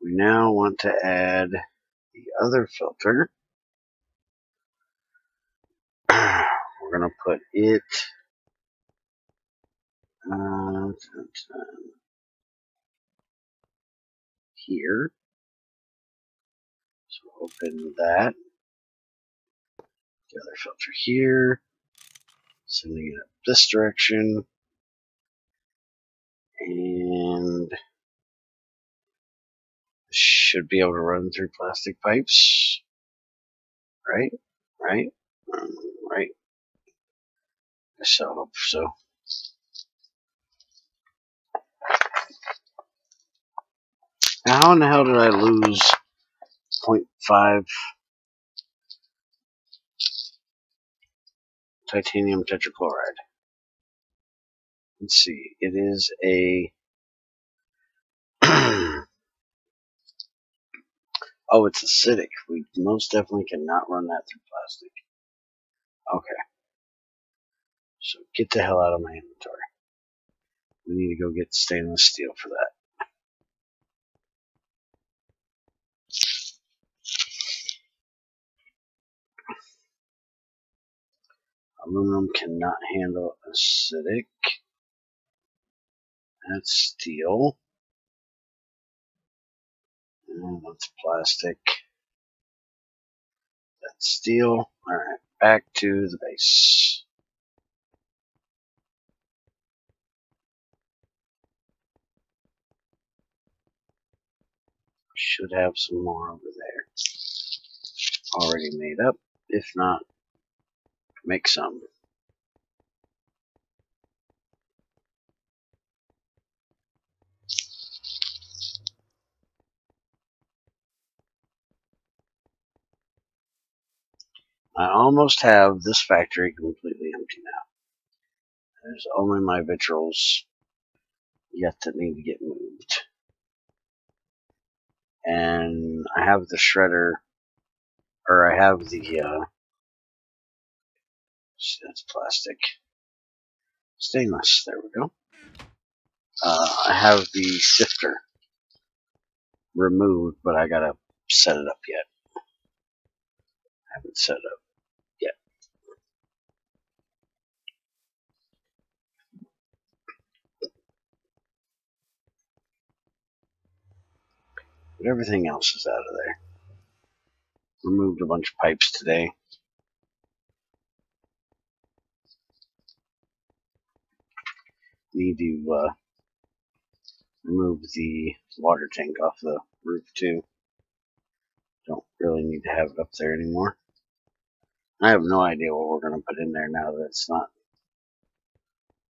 we now want to add the other filter. We're going to put it here. So open that. The other filter here. Sending it up this direction. And should be able to run through plastic pipes. Right? Right? Right. I so hope so. Now, how in the hell did I lose 0.5 titanium tetrachloride? Let's see. It is a... oh, it's acidic. We most definitely cannot run that through plastic. Okay. So get the hell out of my inventory. We need to go get stainless steel for that. Aluminum cannot handle acidic. That's steel. And that's plastic. That's steel. Alright, back to the base. Should have some more over there. Already made up. If not, make some. I almost have this factory completely empty now. There's only my vitriols yet that need to get moved. And I have the shredder, or I have the, that's plastic. Stainless, there we go. I have the sifter removed, but I gotta set it up yet. I haven't set it up. But everything else is out of there. Removed a bunch of pipes today. Need to remove the water tank off the roof too. Don't really need to have it up there anymore. I have no idea what we're going to put in there now that it's not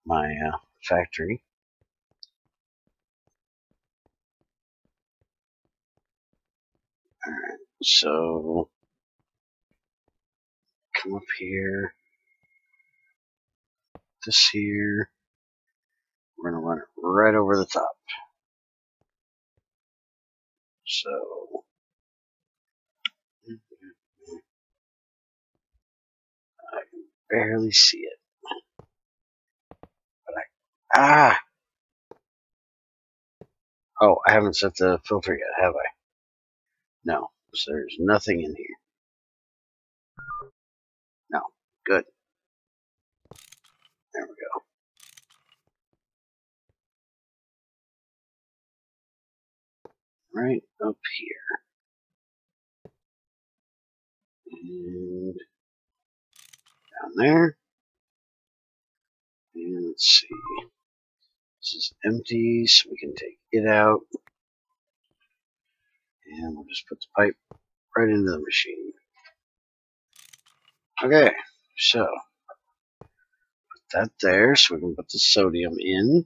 my factory. Alright, so come up here. This here. We're going to run it right over the top. So I can barely see it. But oh, I haven't set the filter yet, have I? No. So there's nothing in here. No. Good. There we go. Right up here. And down there. And let's see. This is empty, so we can take it out. And we'll just put the pipe right into the machine. Okay, so put that there so we can put the sodium in.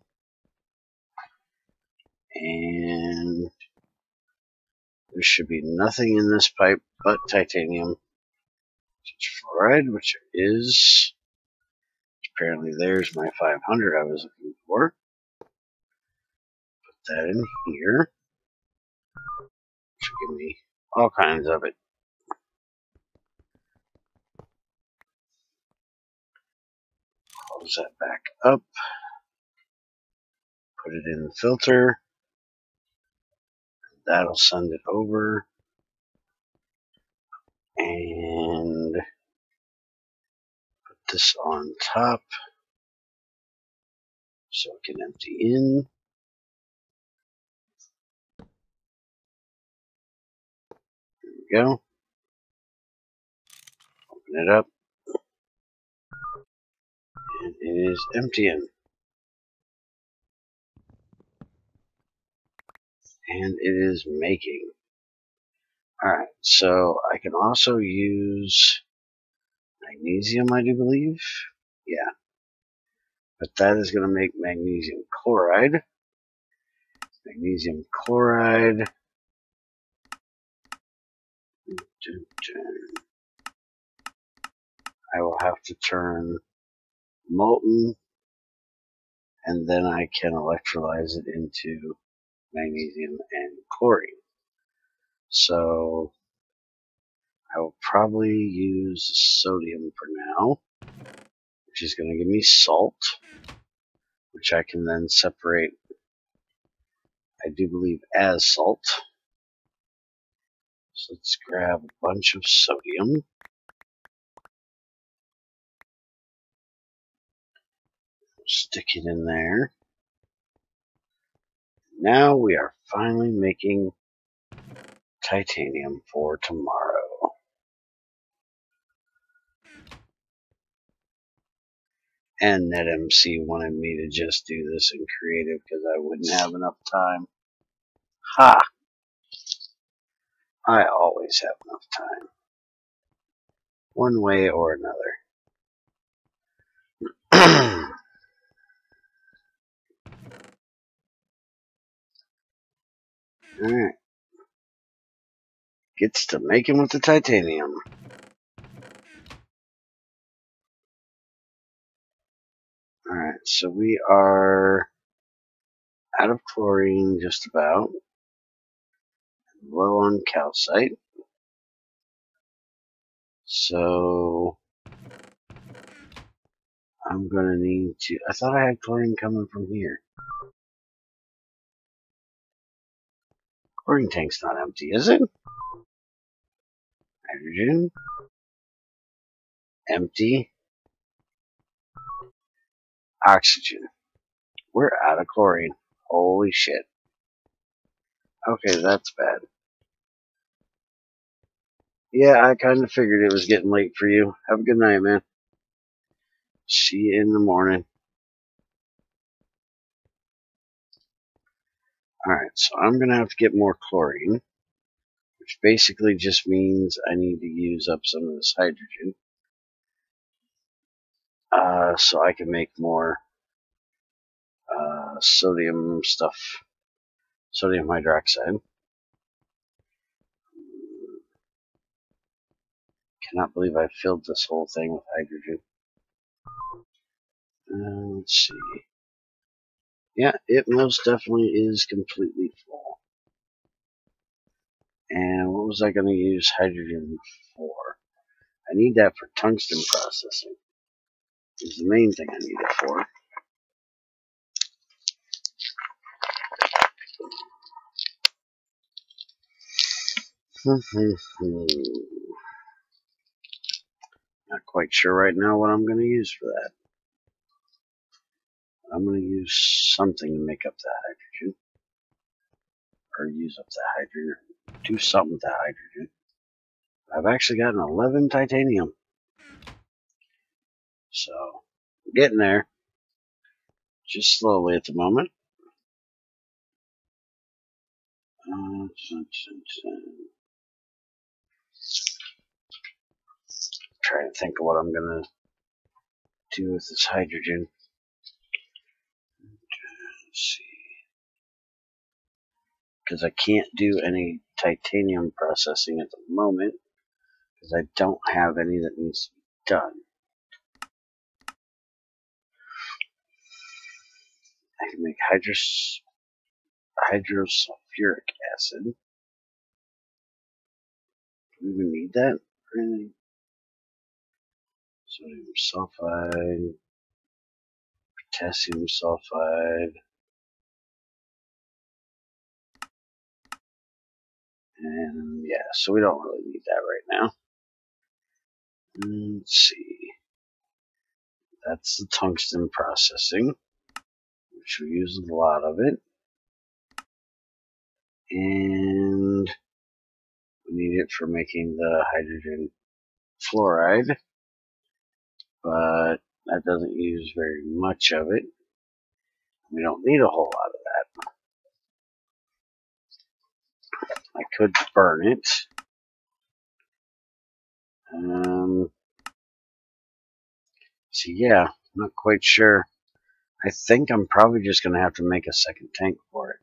And there should be nothing in this pipe but titanium fluoride, which is apparently there's my 500 I was looking for. Put that in here. Which will give me all kinds of it. Close that back up. Put it in the filter. That'll send it over. And put this on top so it can empty in. There we go. Open it up. And it is emptying. And it is making. Alright, so I can also use magnesium, I do believe. Yeah. But that is going to make magnesium chloride. Magnesium chloride. I will have to turn molten, and then I can electrolyze it into magnesium and chlorine. So I will probably use sodium for now, which is going to give me salt, which I can then separate, I do believe, as salt. So let's grab a bunch of sodium. Stick it in there. Now we are finally making titanium for tomorrow. And NetMC wanted me to just do this in creative because I wouldn't have enough time. Ha! I always have enough time. One way or another. Alright. Gets to making with the titanium. Alright, so we are out of chlorine just about. Low on calcite. So I'm going to need to... I thought I had chlorine coming from here. Chlorine tank's not empty, is it? Hydrogen. Empty. Oxygen. We're out of chlorine. Holy shit. Okay, that's bad. Yeah, I kind of figured it was getting late for you. Have a good night, man. See you in the morning. Alright, so I'm going to have to get more chlorine, which basically just means I need to use up some of this hydrogen so I can make more sodium stuff, sodium hydroxide. Cannot believe I filled this whole thing with hydrogen. Let's see. Yeah, it most definitely is completely full. And what was I going to use hydrogen for? I need that for tungsten processing. Is the main thing I need it for. Not quite sure right now what I'm going to use for that. I'm going to use something to make up that hydrogen. Or use up that hydrogen. Or do something with that hydrogen. I've actually got an 11 titanium. So, I'm getting there. Just slowly at the moment. Trying to think of what I'm going to do with this hydrogen. Let's see. Because I can't do any titanium processing at the moment. Because I don't have any that needs to be done. I can make hydrosulfuric acid. Do we even need that for anything? Sodium sulfide, potassium sulfide, and yeah, so we don't really need that right now. Let's see. That's the tungsten processing, which we use a lot of it. And we need it for making the hydrogen fluoride, but that doesn't use very much of it. We don't need a whole lot of that. I could burn it. So yeah, I'm not quite sure. I think I'm probably just going to have to make a second tank for it.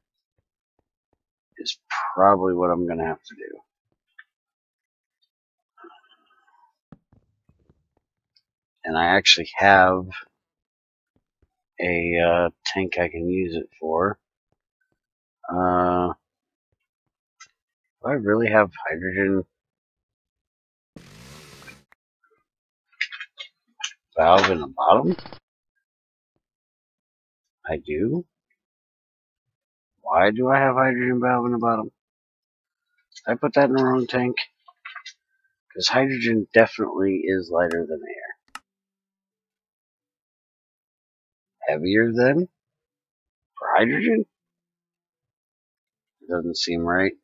Is probably what I'm going to have to do. And I actually have a tank I can use it for. Do I really have hydrogen valve in the bottom? I do. Why do I have hydrogen valve in the bottom? Did I put that in the wrong tank? Because hydrogen definitely is lighter than air. Heavier than? For hydrogen? It doesn't seem right.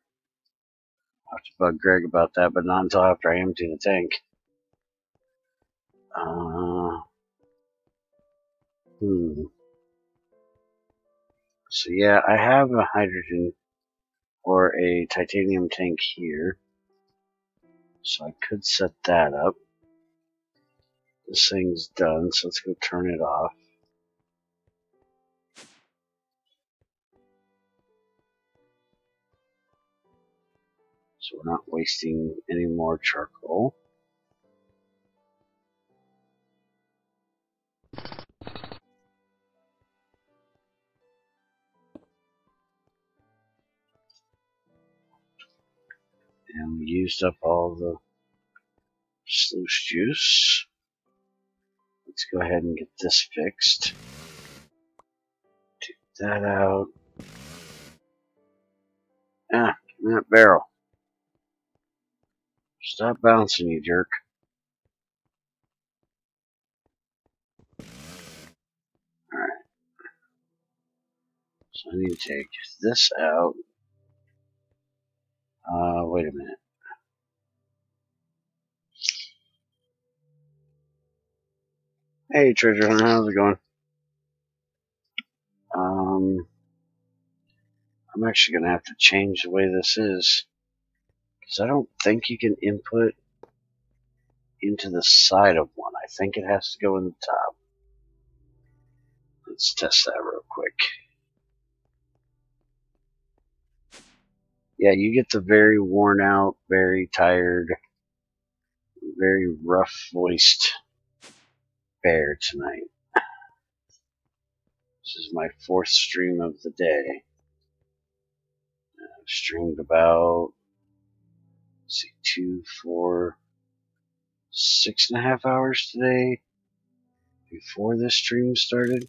I'll have to bug Greg about that, but not until after I empty the tank. So yeah, I have a hydrogen or a titanium tank here. So I could set that up. This thing's done, so let's go turn it off. So we're not wasting any more charcoal. And we used up all the sluice juice. Let's go ahead and get this fixed. Take that out. Ah, give me that barrel. Stop bouncing, you jerk. Alright. So I need to take this out. Wait a minute. Hey, Treasure Hunter, how's it going? I'm actually going to have to change the way this is, because I don't think you can input into the side of one. I think it has to go in the top. Let's test that real quick. Yeah, you get the very worn out, very tired, very rough voiced bear tonight. This is my 4th stream of the day. I've streamed about, let's see, 2, 4, 6.5 hours today before this stream started.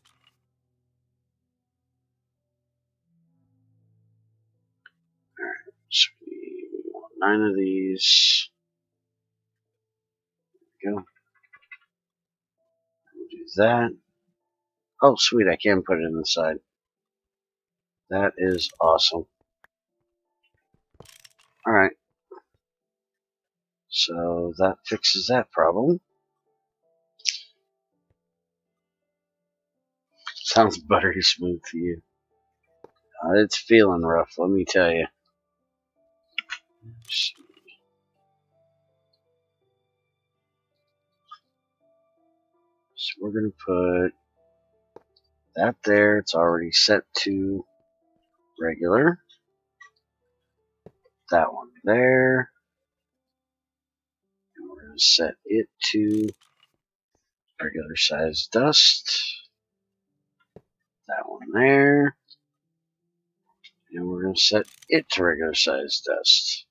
Alright, so we want 9 of these. There we go. We'll do that. Oh, sweet, I can put it in the side. That is awesome. Alright. So that fixes that problem. Sounds buttery smooth to you. It's feeling rough, let me tell you. So we're going to put that there. It's already set to regular. That one there. And we're going to set it to regular size dust. That one there. And we're going to set it to regular size dust.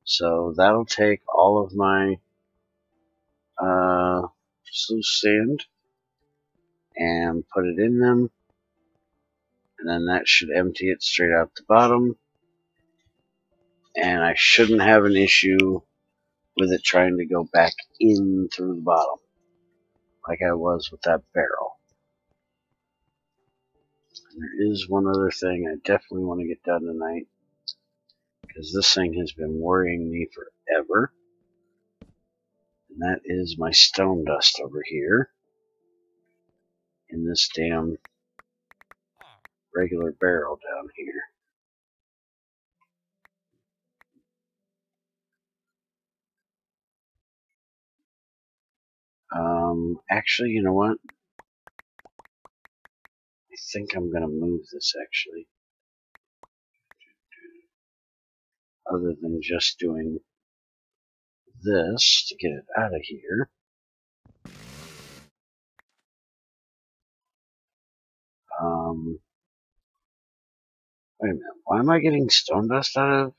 So that'll take all of my sluice sand and put it in them. And then that should empty it straight out the bottom. And I shouldn't have an issue with it trying to go back in through the bottom like I was with that barrel. And there is one other thing I definitely want to get done tonight, because this thing has been worrying me forever. And that is my stone dust over here in this damn regular barrel down here. Actually, you know what? I think I'm going to move this, actually. Other than just doing this to get it out of here. Wait a minute. Why am I getting stone dust out of?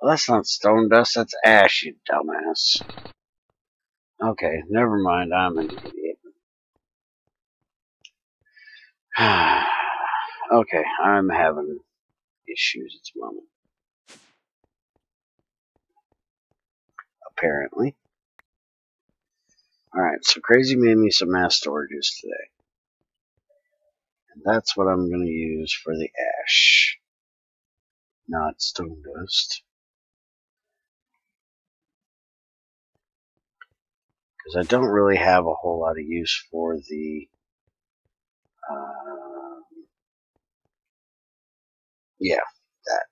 Well, that's not stone dust. That's ash, you dumbass. Okay, never mind. I'm an idiot. Okay, I'm having issues at the moment. Apparently. Alright, so Crazy made me some mass storages today. And that's what I'm going to use for the ash. Not stone dust. Because I don't really have a whole lot of use for the... yeah, that.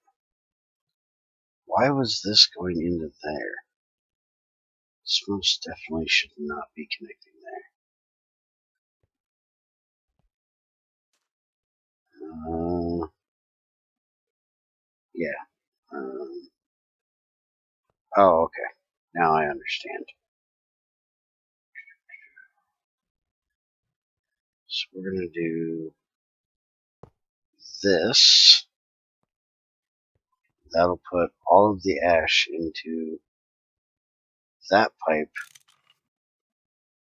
Why was this going into there? This most definitely should not be connecting there. Yeah. Oh, okay. Now I understand. So we're going to do this. That'll put all of the ash into that pipe.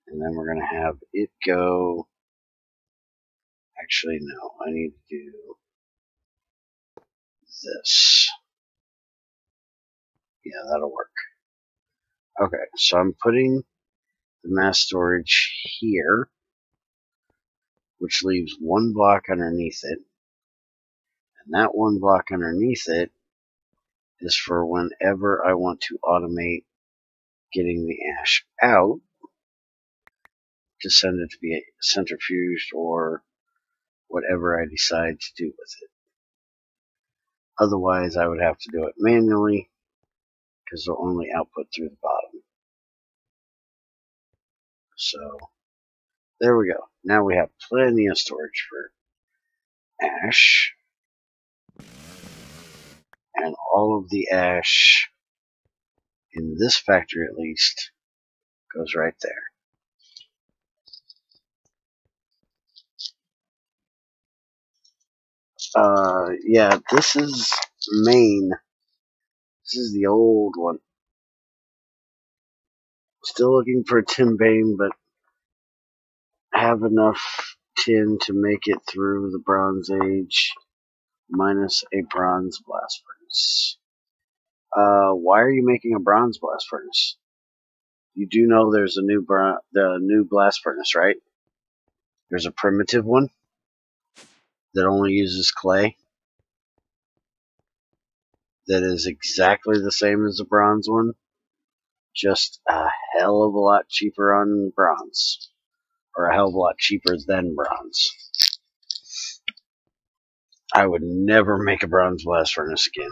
And then we're going to have it go... Actually, no. I need to do this. Yeah, that'll work. Okay, so I'm putting the mass storage here, which leaves one block underneath it. And that one block underneath it is for whenever I want to automate getting the ash out to send it to be centrifuged or whatever I decide to do with it. Otherwise, I would have to do it manually because they'll only output through the bottom. So there we go. Now we have plenty of storage for ash. And all of the ash, in this factory at least, goes right there. Yeah, this is Maine. This is the old one. Still looking for a tin vein, but have enough tin to make it through the Bronze Age, minus a bronze blast furnace. Why are you making a bronze blast furnace? You do know there's a new blast furnace, right? There's a primitive one that only uses clay. That is exactly the same as the bronze one, just a hell of a lot cheaper on bronze, or a hell of a lot cheaper than bronze. I would never make a bronze blast furnace again.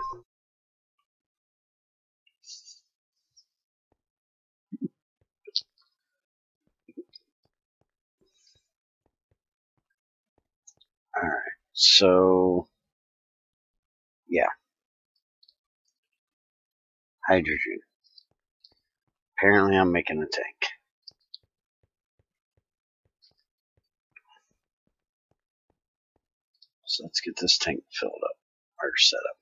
Alright, so yeah, hydrogen. Apparently I'm making a tank. So let's get this tank filled up, or set up.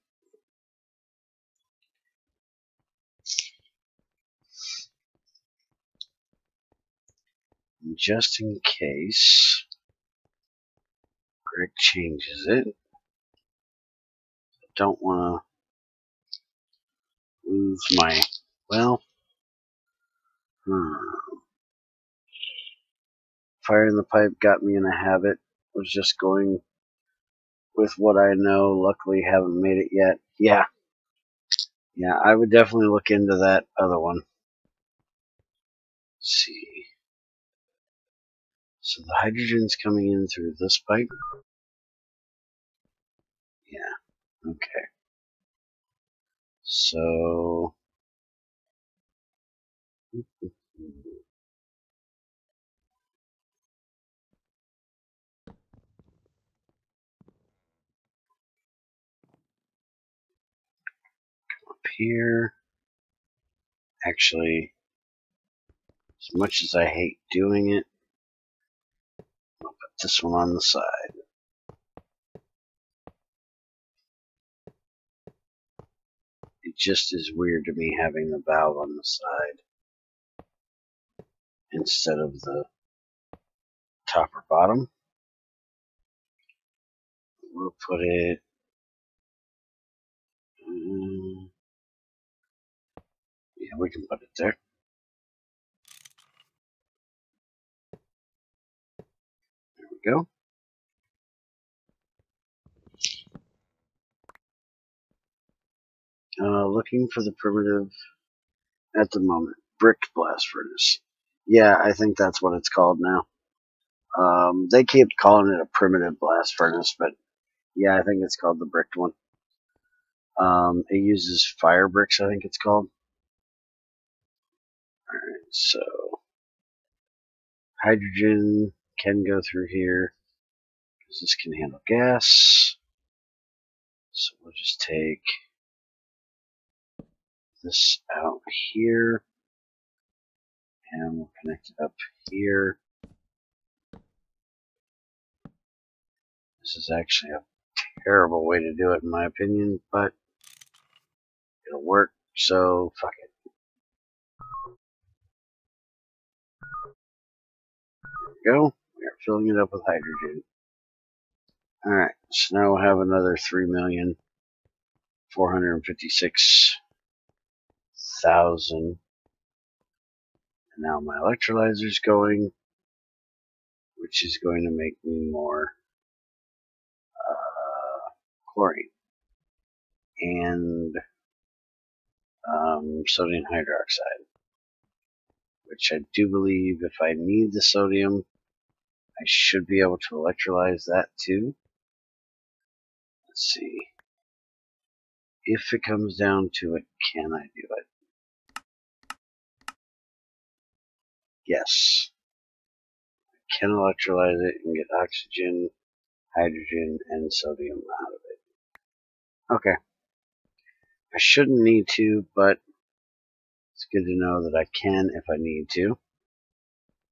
And just in case Greg changes it, I don't want to lose my, well, fire in the pipe got me in a habit. Was just going with what I know. Luckily, haven't made it yet. Yeah, I would definitely look into that other one. Let's see. So the hydrogen's coming in through this pipe. Yeah, okay. So up here. Actually, as much as I hate doing it, I'll put this one on the side. It just is weird to me having the valve on the side instead of the top or bottom. We'll put it. Yeah, we can put it there. There we go. Looking for the primitive at the moment. Brick blast furnace. Yeah, I think that's what it's called now. They kept calling it a primitive blast furnace, but yeah, I think it's called the bricked one. It uses fire bricks, I think it's called. Alright, so hydrogen can go through here because this can handle gas. So we'll just take this out here and we'll connect it up here. This is actually a terrible way to do it in my opinion, but it'll work, so fuck it. There we go. We are filling it up with hydrogen. Alright, so now we'll have another 3,456,000. And now my electrolyzer's going, which is going to make me more chlorine. And sodium hydroxide, which I do believe if I need the sodium, I should be able to electrolyze that too. Let's see. If it comes down to it, can I do it? Yes. I can electrolyze it and get oxygen, hydrogen, and sodium out of it. Okay. I shouldn't need to, but it's good to know that I can if I need to.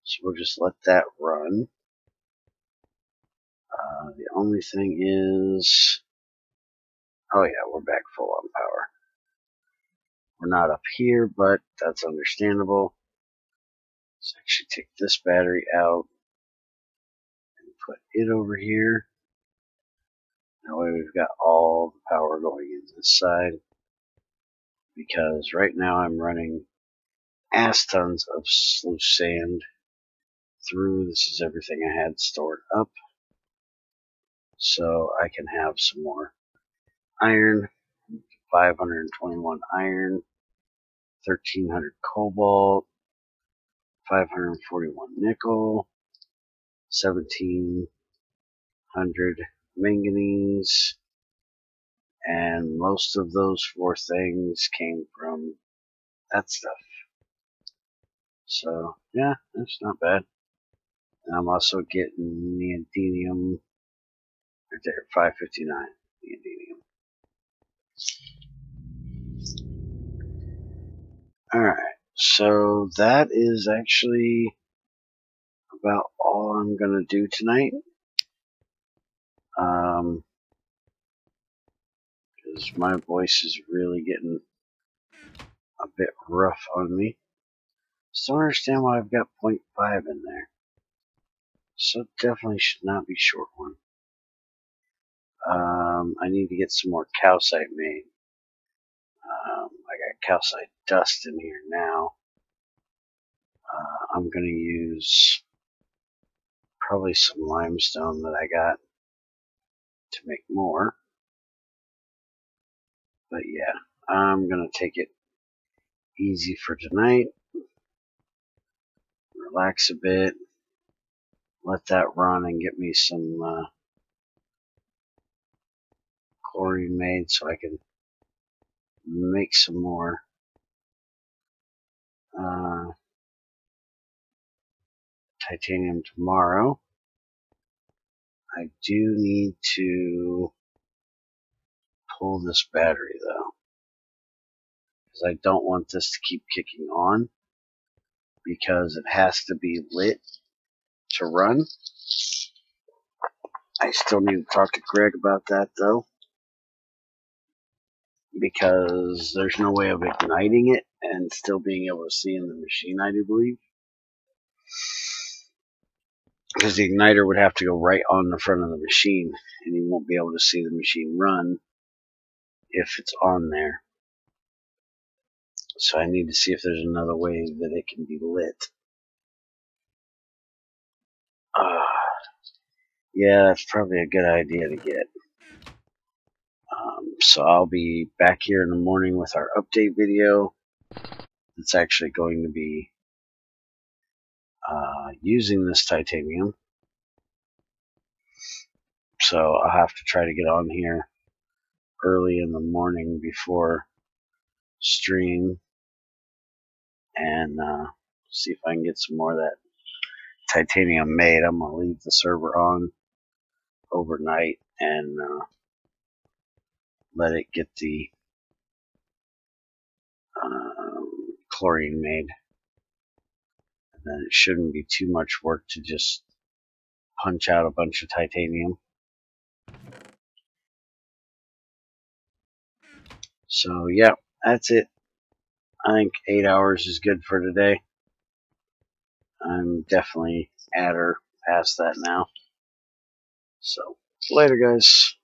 So we'll just let that run. The only thing is, oh yeah, we're back full on power. We're not up here, but that's understandable. Let's actually take this battery out and put it over here. That way we've got all the power going in this side. Because right now I'm running ass tons of loose sand through. This is everything I had stored up. So I can have some more iron, 521 iron, 1300 cobalt, 541 nickel, 1700 manganese, and most of those four things came from that stuff. So yeah, that's not bad. And I'm also getting neodymium right there, 559 neodymium. Alright, so that is actually about all I'm gonna do tonight. Because my voice is really getting a bit rough on me. Still don't understand why I've got 0.5 in there. So definitely should not be short one. I need to get some more calcite made. I got calcite dust in here now. I'm going to use probably some limestone that I got to make more. But yeah, I'm going to take it easy for tonight. Relax a bit. Let that run and get me some chlorine made so I can make some more titanium tomorrow. I do need to pull this battery though, because I don't want this to keep kicking on, because it has to be lit to run. I still need to talk to Greg about that though, because there's no way of igniting it and still being able to see in the machine, I do believe. Because the igniter would have to go right on the front of the machine, and you won't be able to see the machine run if it's on there. So I need to see if there's another way that it can be lit. Yeah, that's probably a good idea to get. So I'll be back here in the morning with our update video. It's actually going to be using this titanium. So I'll have to try to get on here early in the morning before stream and see if I can get some more of that titanium made. I'm going to leave the server on overnight and let it get the chlorine made. And then it shouldn't be too much work to just punch out a bunch of titanium. So yeah, that's it. I think 8 hours is good for today. I'm definitely at or past that now. So later, guys.